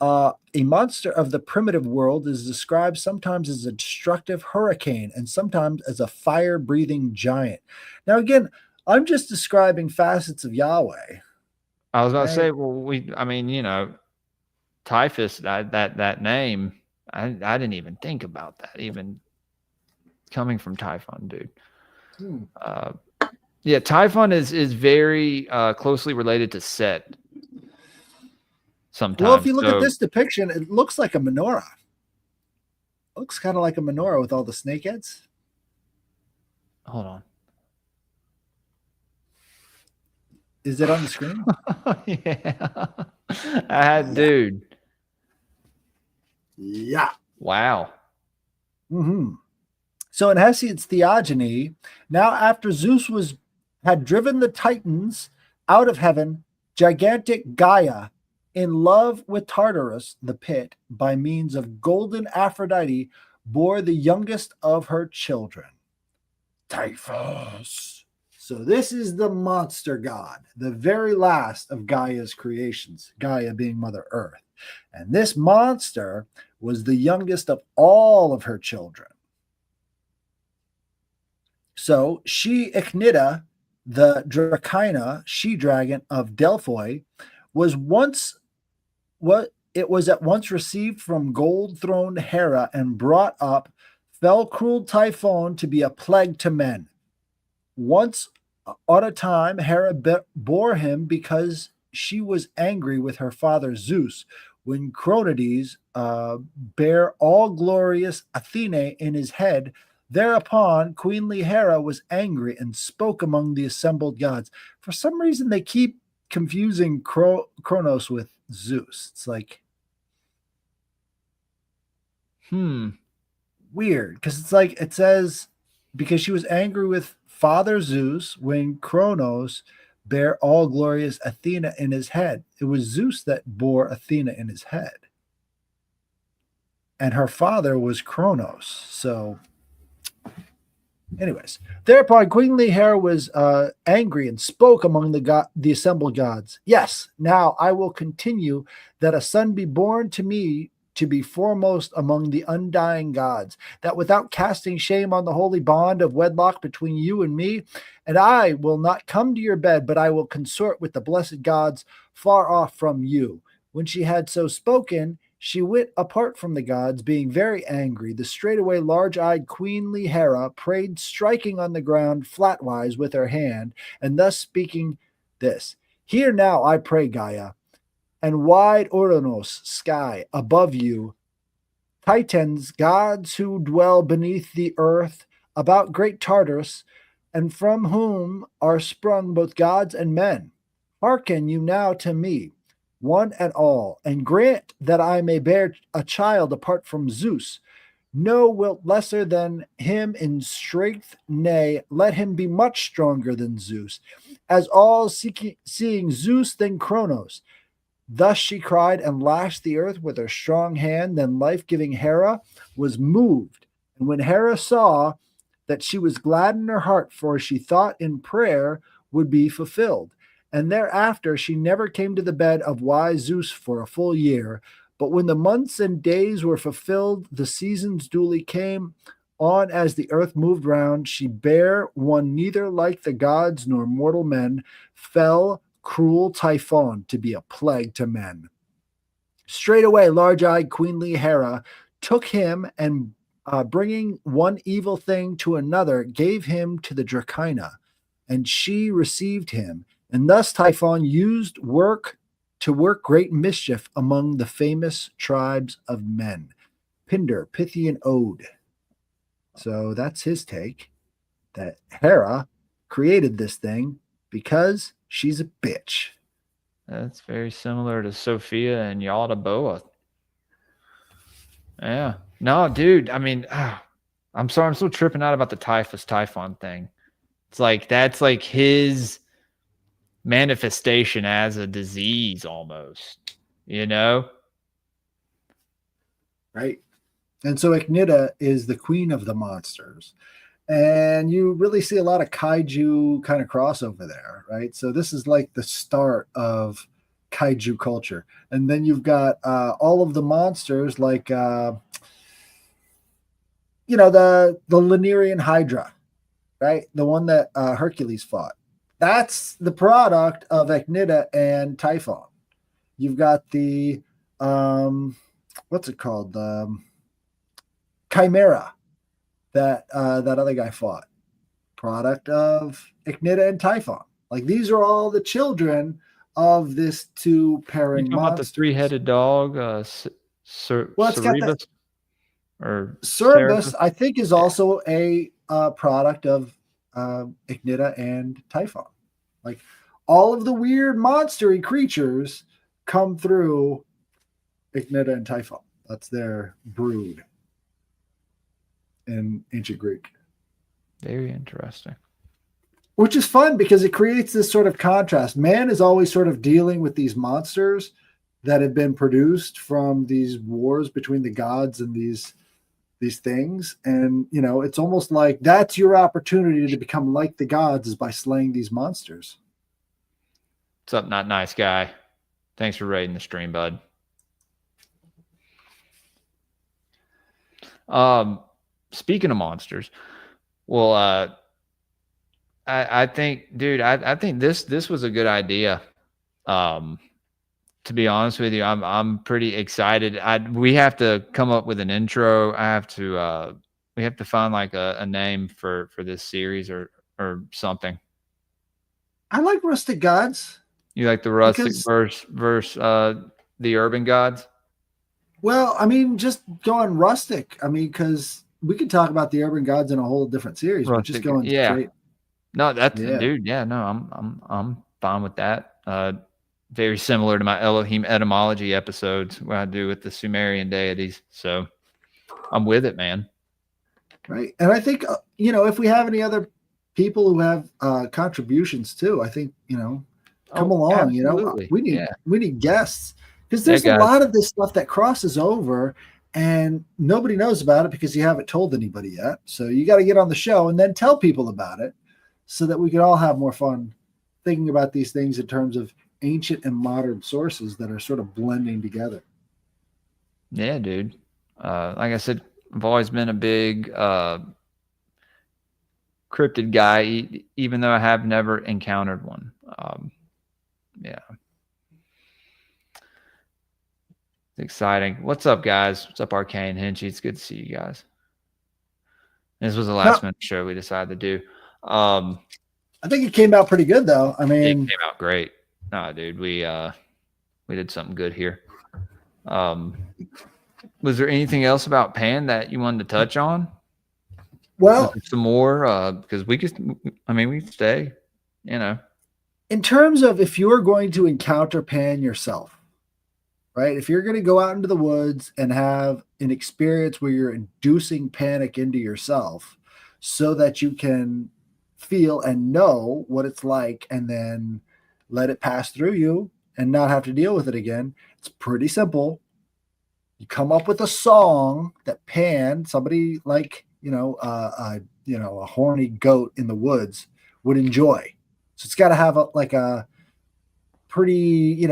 Speaker 2: a monster of the primitive world, is described sometimes as a destructive hurricane and sometimes as a fire breathing giant. Now, again, I'm just describing facets of Yahweh.
Speaker 1: I was about to
Speaker 2: Right?
Speaker 1: say, well, I mean, Typhus, that name, I didn't even think about that, even coming from Typhon, dude. Uh, yeah, Typhon is very closely related to Set. Sometimes.
Speaker 2: Well, if you look at this depiction, it looks like a menorah. It looks kind of like a menorah with all the snakeheads.
Speaker 1: Hold on.
Speaker 2: Is it on the screen?
Speaker 1: Yeah. Dude.
Speaker 2: Yeah.
Speaker 1: Wow.
Speaker 2: Mm-hmm. So in Hesiod's theogony, now after Zeus had driven the Titans out of heaven, gigantic Gaia, in love with Tartarus, the pit, by means of golden Aphrodite, bore the youngest of her children, Typhus. So this is the monster god, the very last of Gaia's creations, Gaia being Mother Earth. And this monster was the youngest of all of her children. So she Ichnida, the Dracaena, she-dragon of Delphoi, was at once received from gold-throned Hera and brought up, fell cruel Typhon to be a plague to men. Once on a time, Hera bore him because she was angry with her father Zeus, when Cronades bare all glorious Athene in his head. Thereupon, queenly Hera was angry and spoke among the assembled gods. For some reason, they keep confusing Kronos with Zeus. It's like, weird, because it's like it says because she was angry with Father Zeus when Kronos bare all glorious Athena in his head. It was Zeus that bore Athena in his head, and her father was Kronos. So, anyways, thereupon queenly Hera was angry and spoke among the assembled gods. Yes, now I will continue that a son be born to me to be foremost among the undying gods, that without casting shame on the holy bond of wedlock between you and me, and I will not come to your bed, but I will consort with the blessed gods far off from you. When she had so spoken, she went apart from the gods, being very angry. The straightway large-eyed queenly Hera prayed, striking on the ground flatwise with her hand, and thus speaking this: Hear now, I pray, Gaia, and wide Ouranos sky above you, Titans, gods who dwell beneath the earth, about great Tartarus, and from whom are sprung both gods and men. Hearken you now to me, one and all, and grant that I may bear a child apart from Zeus. No wilt lesser than him in strength, nay, let him be much stronger than Zeus, as all seeing Zeus than Kronos. Thus she cried and lashed the earth with her strong hand. Then life-giving Hera was moved. And when Hera saw that, she was glad in her heart, for she thought in prayer would be fulfilled. And thereafter she never came to the bed of wise Zeus for a full year. But when the months and days were fulfilled, the seasons duly came on as the earth moved round. She bare one neither like the gods nor mortal men, fell cruel Typhon to be a plague to men. Straightway large-eyed queenly Hera took him and bringing one evil thing to another, gave him to the Dracaena, and she received him. And thus Typhon used to work great mischief among the famous tribes of men. Pindar, Pythian Ode. So that's his take, that Hera created this thing because she's a bitch.
Speaker 1: That's very similar to Sophia and Yalda Boa. Yeah. No, dude. I mean, I'm sorry, I'm still tripping out about the typhus typhon thing. It's like that's like his manifestation as a disease almost, you know?
Speaker 2: Right. And so Echnida is the queen of the monsters. And you really see a lot of kaiju kind of crossover there, right? So this is like the start of kaiju culture. And then you've got all of the monsters like the Lemurian Hydra, right? The one that Hercules fought. That's the product of Echnida and Typhon. You've got the what's it called? Chimera that other guy fought. Product of Echnida and Typhon. Like these are all the children of this two
Speaker 1: You
Speaker 2: pairing
Speaker 1: talking about the
Speaker 2: monsters.
Speaker 1: three-headed dog,
Speaker 2: Well, it's got that
Speaker 1: Cerebus or
Speaker 2: Cerebus,
Speaker 1: Cerebus?
Speaker 2: I think, is also a product of Echnida and Typhon. Like all of the weird monstery creatures come through Echnida and Typhon. That's their brood in ancient Greek.
Speaker 1: Very interesting.
Speaker 2: Which is fun because it creates this sort of contrast. Man is always sort of dealing with these monsters that have been produced from these wars between the gods and these things. And it's almost like that's your opportunity to become like the gods, is by slaying these monsters.
Speaker 1: What's up, not nice guy? Thanks for raiding the stream, bud. Speaking of monsters, well, I think, dude, I think this was a good idea. To be honest with you, I'm pretty excited. We have to come up with an intro. We have to find like a name for this series or something.
Speaker 2: I like Rustic Gods.
Speaker 1: You like the rustic versus the urban gods?
Speaker 2: Well, I mean, just going rustic. I mean, because we could talk about the urban gods in a whole different series, but just going straight.
Speaker 1: No, that's dude. Yeah, no, I'm fine with that. Very similar to my Elohim etymology episodes where I do with the Sumerian deities. So I'm with it, man.
Speaker 2: Right. And I think, if we have any other people who have contributions too, I think, come along,
Speaker 1: absolutely.
Speaker 2: we need guests, because there's a lot of this stuff that crosses over and nobody knows about it because you haven't told anybody yet. So you got to get on the show and then tell people about it so that we can all have more fun thinking about these things in terms of ancient and modern sources that are sort of blending together.
Speaker 1: Yeah, dude. Like I said, I've always been a big cryptid guy, even though I have never encountered one. Yeah. It's exciting. What's up, guys? What's up, Arcane Hinchy? It's good to see you guys. This was the last minute show we decided to do.
Speaker 2: I think it came out pretty good, though. I mean,
Speaker 1: it came out great. Nah, dude, we did something good here. Was there anything else about Pan that you wanted to touch on?
Speaker 2: Well,
Speaker 1: some more because we can stay.
Speaker 2: In terms of if you're going to encounter Pan yourself, right? If you're going to go out into the woods and have an experience where you're inducing panic into yourself so that you can feel and know what it's like and then let it pass through you and not have to deal with it again, it's pretty simple. You come up with a song that Pan, somebody like, a horny goat in the woods would enjoy. So it's got to have a pretty,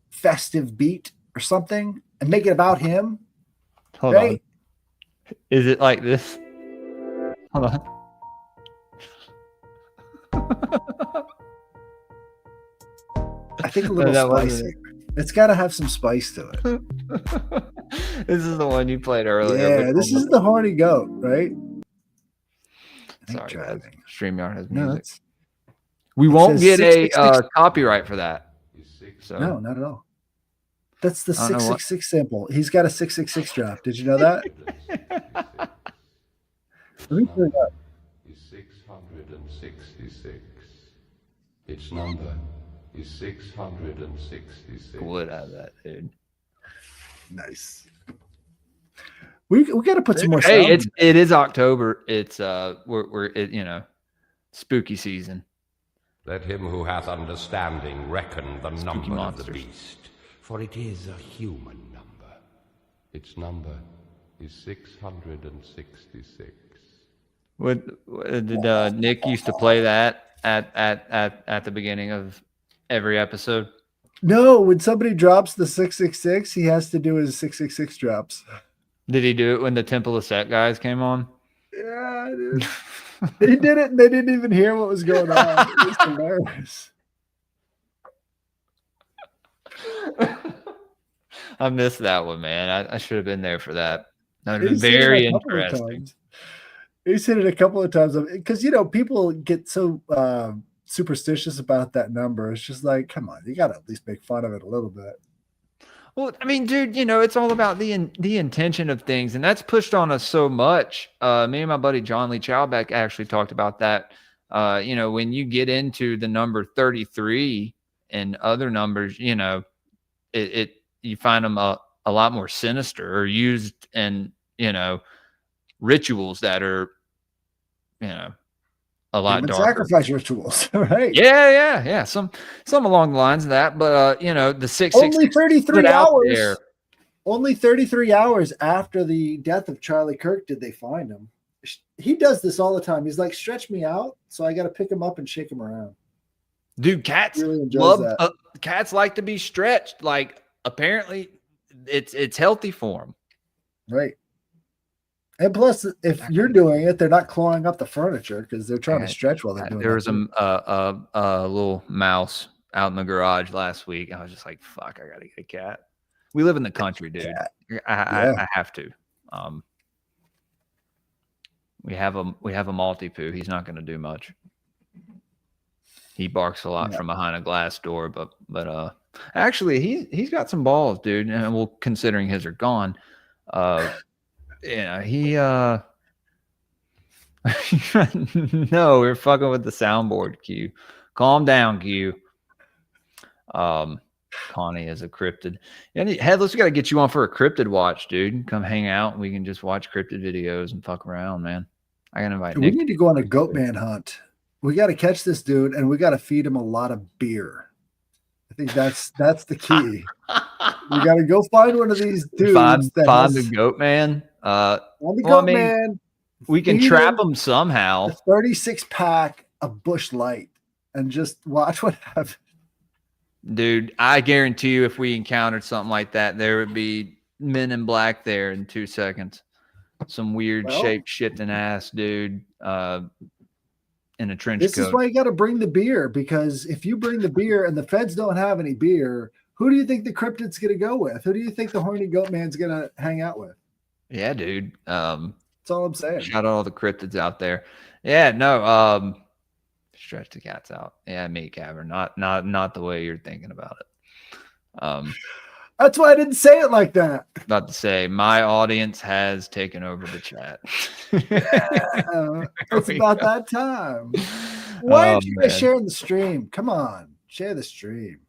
Speaker 2: festive beat or something and make it about him.
Speaker 1: Hold on. Is it like this? Hold on.
Speaker 2: I think a little spicy. It's got to have some spice to it.
Speaker 1: This is the one you played earlier.
Speaker 2: Yeah, this is the horny goat, right?
Speaker 1: Sorry, guys. StreamYard has music.
Speaker 2: No,
Speaker 1: we won't get a copyright for that. So.
Speaker 2: No, not at all. That's the 666 sample. He's got a 666 drop. Did you know that? Let me turn it up.
Speaker 3: 666. Its number is 666.
Speaker 1: Would have that, dude.
Speaker 2: Nice. We got to put some more
Speaker 1: Hey,
Speaker 2: sound.
Speaker 1: it is October. It's spooky season.
Speaker 3: Let him who hath understanding reckon the number of the
Speaker 1: monsters.
Speaker 3: beast, for it is a human number. Its number is 666.
Speaker 1: What did Nick used to play that at the beginning of every episode?
Speaker 2: No, when somebody drops the 666, he has to do his 666 drops.
Speaker 1: Did he do it when the Temple of Set guys came on?
Speaker 2: Yeah, dude. He did it and they didn't even hear what was going on. It was hilarious.
Speaker 1: I missed that one, man. I should have been there for that. That would have
Speaker 2: He's
Speaker 1: been
Speaker 2: hit it
Speaker 1: very
Speaker 2: a couple of
Speaker 1: interesting.
Speaker 2: times. He's hit it a couple of times because people get so superstitious about that number. It's just like, come on, you got to at least make fun of it a little bit.
Speaker 1: Well, I mean, dude, it's all about the intention of things, and that's pushed on us so much. Me and my buddy John Lee Chowbeck actually talked about that. When you get into the number 33 and other numbers, you find them a lot more sinister or used in rituals that are a lot
Speaker 2: Human
Speaker 1: darker.
Speaker 2: sacrifice rituals, right?
Speaker 1: Yeah. Some along the lines of that, but the 666
Speaker 2: only 33 hours.
Speaker 1: there.
Speaker 2: Only 33 hours after the death of Charlie Kirk did they find him. He does this all the time. He's like, stretch me out, so I got to pick him up and shake him around.
Speaker 1: Dude, cats
Speaker 2: really
Speaker 1: love
Speaker 2: that.
Speaker 1: Cats like to be stretched. Like, apparently, it's healthy for them.
Speaker 2: Right. And plus, if you're doing it, they're not clawing up the furniture because they're trying to stretch while they're doing it.
Speaker 1: There was a little mouse out in the garage last week. I was just like, fuck, I got to get a cat. We live in the country, dude. I have to. We have a Maltipoo. He's not going to do much. He barks a lot from behind a glass door, but actually he's got some balls, dude. And well, considering his are gone, he no, we're fucking with the soundboard, Q. Calm down, Q. Connie is a cryptid. And Headless, we got to get you on for a cryptid watch, dude. Come hang out and we can just watch cryptid videos and fuck around, man. I can invite Nick.
Speaker 2: We need to go on a goat man hunt. We got to catch this dude and we got to feed him a lot of beer. I think that's the key. We got to go find one of these dudes.
Speaker 1: Find the goat man. Man. We can trap him somehow.
Speaker 2: A 36-pack of Busch Light and just watch what happens.
Speaker 1: Dude, I guarantee you if we encountered something like that, there would be men in black there in 2 seconds. Some weird shape shifting ass dude in a trench coat.
Speaker 2: This is why you got to bring the beer, because if you bring the beer and the feds don't have any beer, who do you think the cryptid's going to go with? Who do you think the horny goat man's going to hang out with?
Speaker 1: Yeah, dude.
Speaker 2: That's all I'm saying.
Speaker 1: Shout out all the cryptids out there. Yeah, no. Stretch the cats out. Yeah, meat cavern. Not the way you're thinking about it.
Speaker 2: That's why I didn't say it like that.
Speaker 1: About to say, my audience has taken over the chat.
Speaker 2: It's about that time. Why aren't you guys sharing the stream? Come on, share the stream.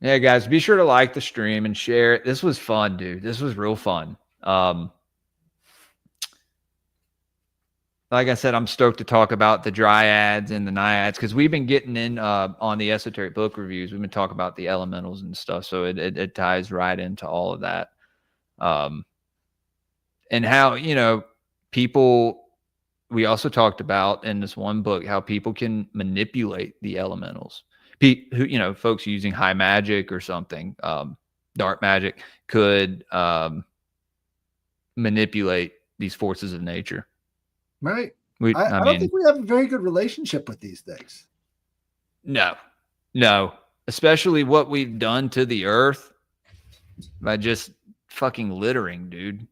Speaker 1: Yeah, guys, be sure to like the stream and share it. This was fun, dude. This was real fun. Like I said, I'm stoked to talk about the dryads and the naiads because we've been getting in on the esoteric book reviews. We've been talking about the elementals and stuff, so it ties right into all of that. And how people. We also talked about in this one book how people can manipulate the elementals. Who folks using high magic or something, dark magic could manipulate these forces of nature.
Speaker 2: Right. I don't think we have a very good relationship with these things.
Speaker 1: No. Especially what we've done to the earth by just fucking littering, dude.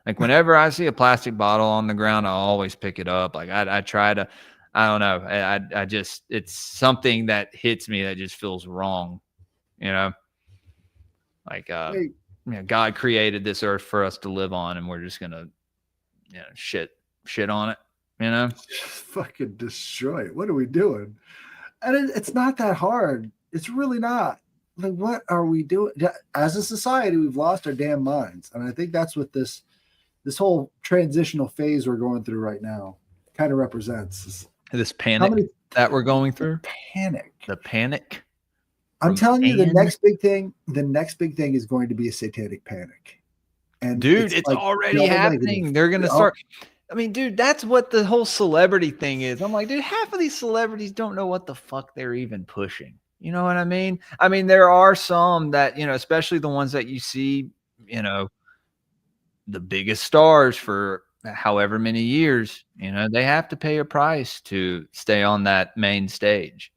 Speaker 1: Like whenever I see a plastic bottle on the ground, I always pick it up. Like I try to, I don't know. I just, it's something that hits me that just feels wrong. Like, God created this earth for us to live on and we're just going to, shit on it,
Speaker 2: fucking destroy it. What are we doing? And it's not that hard. It's really not. Like, what are we doing? As a society, we've lost our damn minds. And I think that's what this this whole transitional phase we're going through right now kind of represents
Speaker 1: This panic that we're going through.
Speaker 2: Panic.
Speaker 1: The panic.
Speaker 2: I'm telling you, the next big thing is going to be a satanic panic. And
Speaker 1: dude, it's like already happening. Negative. They're going to start. I mean, dude, that's what the whole celebrity thing is. I'm like, dude, half of these celebrities don't know what the fuck they're even pushing. You know what I mean? I mean, there are some that, you know, especially the ones that you see, you know, the biggest stars for however many years, you know, they have to pay a price to stay on that main stage.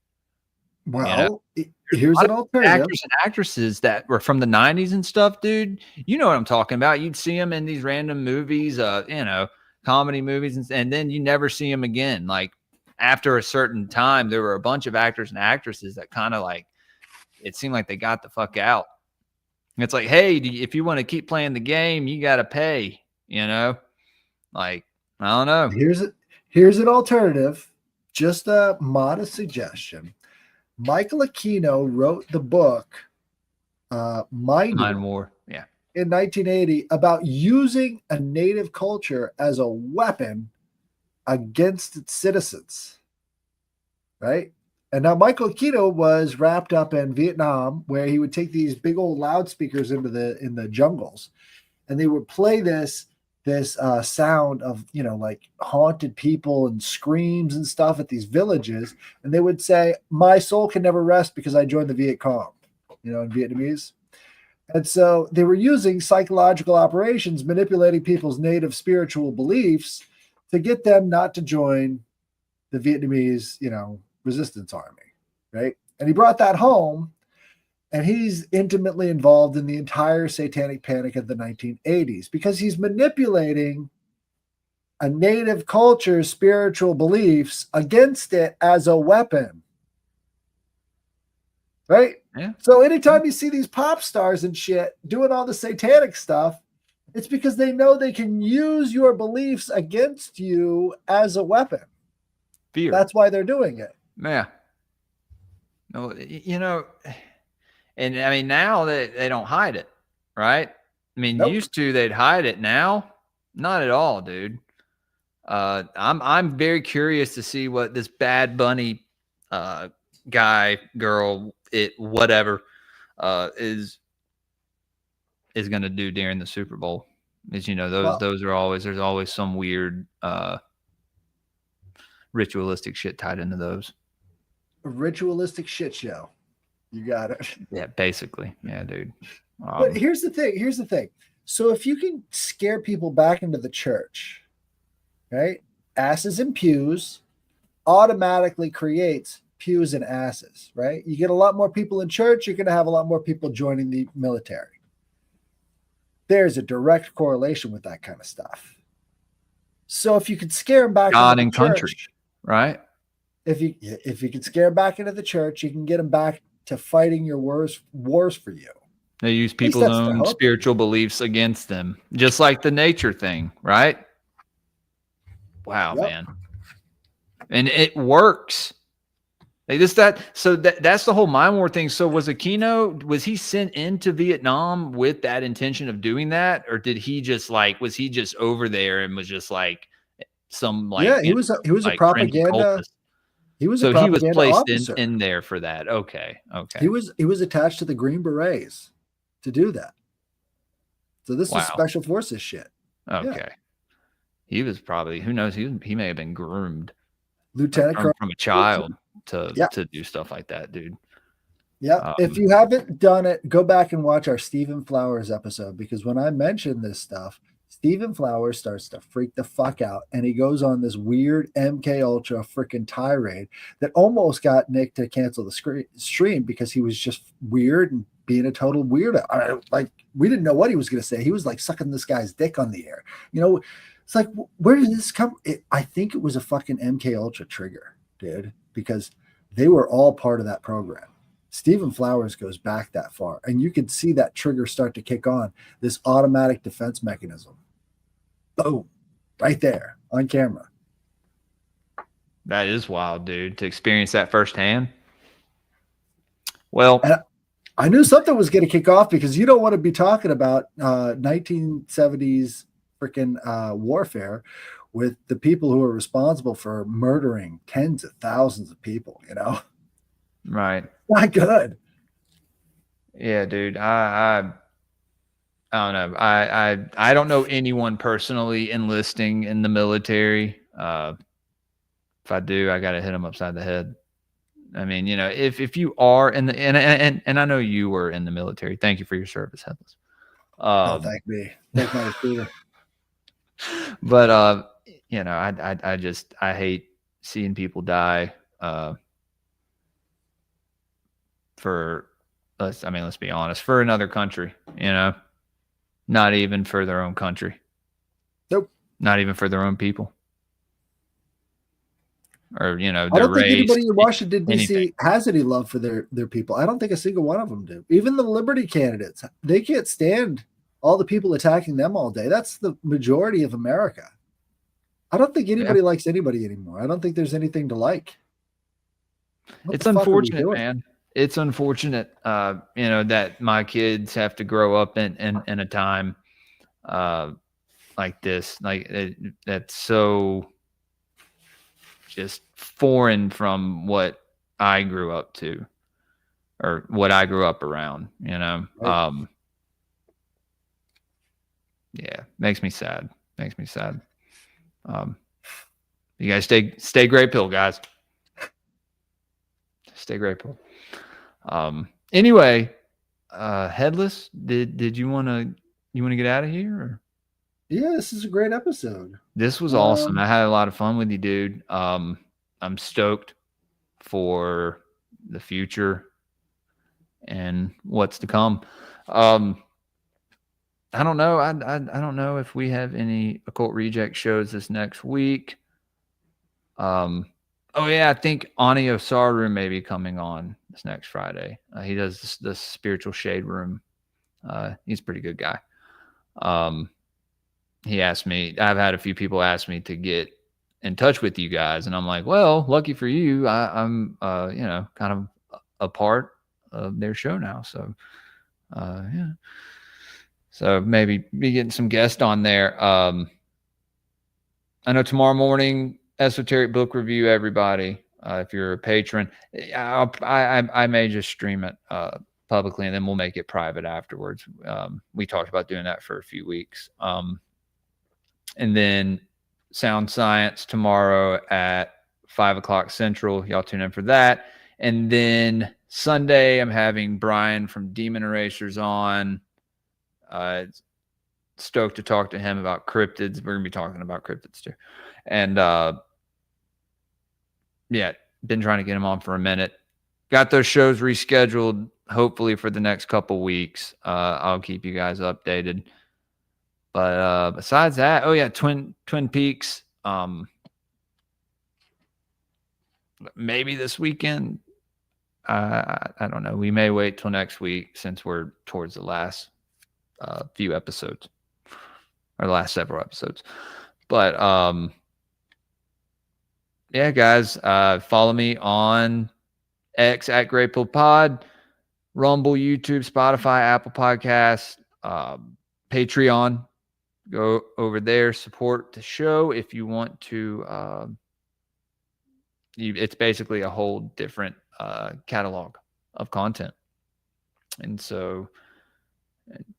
Speaker 2: Well, you know? Here's an alternative.
Speaker 1: Actors and actresses that were from the 90s and stuff, dude. You know what I'm talking about. You'd see them in these random movies, you know, comedy movies, and then you never see them again. Like after a certain time, there were a bunch of actors and actresses that kind of like, it seemed like they got the fuck out. It's like, hey, if you want to keep playing the game, you got to pay, you know? Like, I don't know.
Speaker 2: Here's an alternative, just a modest suggestion. Michael Aquino wrote the book Mind
Speaker 1: War, yeah,
Speaker 2: in 1980 about using a native culture as a weapon against its citizens, right? And now Michael Aquino was wrapped up in Vietnam, where he would take these big old loudspeakers in the jungles, and they would play this sound of, you know, like haunted people and screams and stuff at these villages. And they would say, my soul can never rest because I joined the Viet Cong, you know, in Vietnamese. And so they were using psychological operations, manipulating people's native spiritual beliefs to get them not to join the Vietnamese, you know, resistance army, right? And he brought that home. And he's intimately involved in the entire satanic panic of the 1980s because he's manipulating a native culture's spiritual beliefs against it as a weapon. Right?
Speaker 1: Yeah.
Speaker 2: So anytime you see these pop stars and shit doing all the satanic stuff, it's because they know they can use your beliefs against you as a weapon.
Speaker 1: Fear.
Speaker 2: That's why they're doing it.
Speaker 1: Yeah. No, you know... And I mean, now they don't hide it, right? I mean, used to they'd hide it. Now, not at all, dude. I'm very curious to see what this Bad Bunny guy, girl, whatever is going to do during the Super Bowl. As you know, those are always, there's always some weird ritualistic shit tied into those.
Speaker 2: A ritualistic shit show. You got it.
Speaker 1: Yeah, basically. Yeah, dude.
Speaker 2: But here's the thing. So if you can scare people back into the church, right? Asses and pews automatically creates pews and asses, right? You get a lot more people in church, you're going to have a lot more people joining the military. There's a direct correlation with that kind of stuff. So if you could scare them back
Speaker 1: God
Speaker 2: into the
Speaker 1: and
Speaker 2: church,
Speaker 1: country, right?
Speaker 2: If you could scare them back into the church, you can get them back to fighting your wars for you.
Speaker 1: They use people's own spiritual beliefs against them, just like the nature thing, right? Wow, man. And it works. That's the whole Mind War thing. So was he sent into Vietnam with that intention of doing that? Or was he just over there and was just like some like,
Speaker 2: yeah, he was a propaganda. He was
Speaker 1: placed in there for that. Okay.
Speaker 2: He was attached to the Green Berets to do that. So this is special forces shit.
Speaker 1: Okay. Yeah. He was probably, who knows, he may have been groomed
Speaker 2: Lieutenant Colonel
Speaker 1: from a child to do stuff like that, dude.
Speaker 2: Yeah. If you haven't done it, go back and watch our Stephen Flowers episode, because when I mentioned this stuff, Stephen Flowers starts to freak the fuck out, and he goes on this weird MK Ultra freaking tirade that almost got Nick to cancel the stream because he was just weird and being a total weirdo. We didn't know what he was going to say. He was like sucking this guy's dick on the air. You know, it's like, where did this come? I think it was a fucking MK Ultra trigger, dude, because they were all part of that program. Stephen Flowers goes back that far, and you can see that trigger start to kick on, this automatic defense mechanism. Boom, right there on camera.
Speaker 1: That is wild, dude, to experience that firsthand. Well,
Speaker 2: and I knew something was going to kick off, because you don't want to be talking about 1970s freaking warfare with the people who are responsible for murdering tens of thousands of people, you know?
Speaker 1: Right.
Speaker 2: Not good.
Speaker 1: Yeah, dude. I don't know. I don't know anyone personally enlisting in the military. If I do, I got to hit them upside the head. I mean, you know, if you are in the and I know you were in the military. Thank you for your service, Headless.
Speaker 2: No, thank me. Thank my recruiter.
Speaker 1: But you know, I hate seeing people die for let's be honest, for another country, you know. Not even for their own country.
Speaker 2: Nope.
Speaker 1: Not even for their own people. Or, you know,
Speaker 2: I
Speaker 1: their
Speaker 2: don't think
Speaker 1: race.
Speaker 2: anybody in Washington, D.C.
Speaker 1: Anything.
Speaker 2: has any love for their people. I don't think a single one of them do. Even the Liberty candidates, they can't stand all the people attacking them all day. That's the majority of America. I don't think anybody likes anybody anymore. I don't think there's anything to like.
Speaker 1: It's unfortunate, man. It's unfortunate, you know, that my kids have to grow up in a time like this. Like that's so just foreign from what I grew up to or what I grew up around, you know. Right. Yeah, makes me sad. Makes me sad. You guys stay Greypilled, guys. Stay Greypilled. Anyway, Headless, did you want to get out of here? Or?
Speaker 2: Yeah, this is a great episode.
Speaker 1: This was awesome. I had a lot of fun with you, dude. I'm stoked for the future and what's to come. I don't know. I don't know if we have any Occult Reject shows this next week. Oh yeah, I think Anio Saru may be coming on this next Friday. He does the Spiritual Shade Room. He's a pretty good guy. He asked me. I've had a few people ask me to get in touch with you guys, and I'm like, well, lucky for you, I'm you know, kind of a part of their show now. So yeah. So maybe be getting some guests on there. I know tomorrow morning, Esoteric Book Review, everybody. If you're a patron, I may just stream it publicly, and then we'll make it private afterwards. We talked about doing that for a few weeks. And then Sound Science tomorrow at 5:00 Central. Y'all tune in for that. And then Sunday, I'm having Brian from Demon Erasers on. Stoked to talk to him about cryptids. We're gonna be talking about cryptids too. And yeah, been trying to get him on for a minute. Got those shows rescheduled, hopefully for the next couple weeks. I'll keep you guys updated. But besides that, oh yeah, Twin Peaks. Maybe this weekend. I don't know. We may wait till next week since we're towards the last few episodes or the last several episodes. But yeah, guys, follow me on X at Greypilled Pod, Rumble, YouTube, Spotify, Apple Podcasts, Patreon. Go over there, support the show if you want to. It's basically a whole different catalog of content, and so,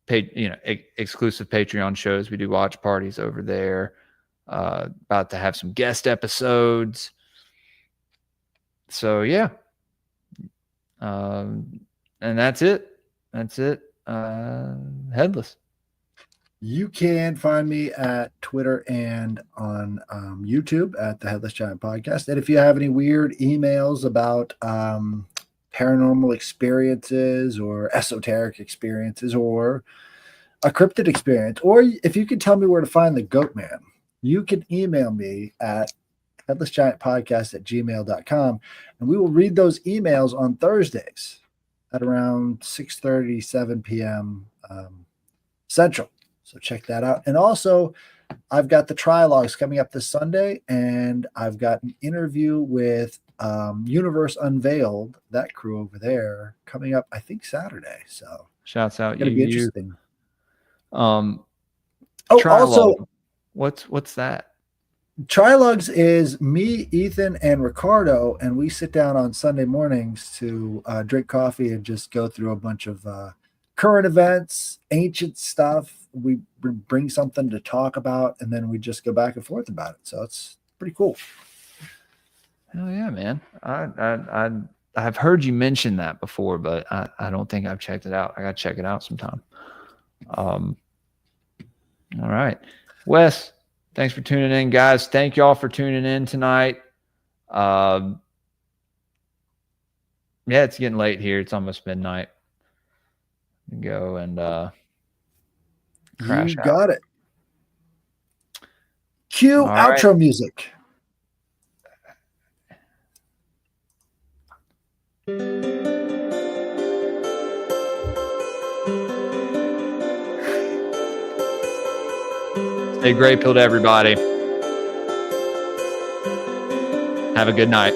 Speaker 1: exclusive Patreon shows. We do watch parties over there. About to have some guest episodes. So yeah, and that's it. That's it. Headless.
Speaker 2: You can find me at Twitter and on YouTube at the Headless Giant Podcast. And if you have any weird emails about paranormal experiences or esoteric experiences or a cryptid experience, or if you can tell me where to find the Goat Man, you can email me at headlessgiantpodcast@gmail.com, and we will read those emails on Thursdays at around 6:30, 7 p.m. Central. So check that out. And also, I've got the trilogues coming up this Sunday, and I've got an interview with Universe Unveiled, that crew over there, coming up, I think, Saturday. So
Speaker 1: shouts out
Speaker 2: it's going to be interesting. Oh,
Speaker 1: Trilogue.
Speaker 2: also,
Speaker 1: what's that?
Speaker 2: Trilogues is me, Ethan, and Ricardo, and we sit down on Sunday mornings to drink coffee and just go through a bunch of current events, ancient stuff. We bring something to talk about, and then we just go back and forth about it. So it's pretty cool.
Speaker 1: Hell yeah, man! I've heard you mention that before, but I don't think I've checked it out. I got to check it out sometime. All right, Wes. Thanks for tuning in, guys. Thank y'all for tuning in tonight. Yeah, it's getting late here. It's almost midnight. Go and crash
Speaker 2: You
Speaker 1: out.
Speaker 2: got it. Cue
Speaker 1: All
Speaker 2: outro
Speaker 1: right.
Speaker 2: music.
Speaker 1: Stay Greypilled, everybody. Have a good night.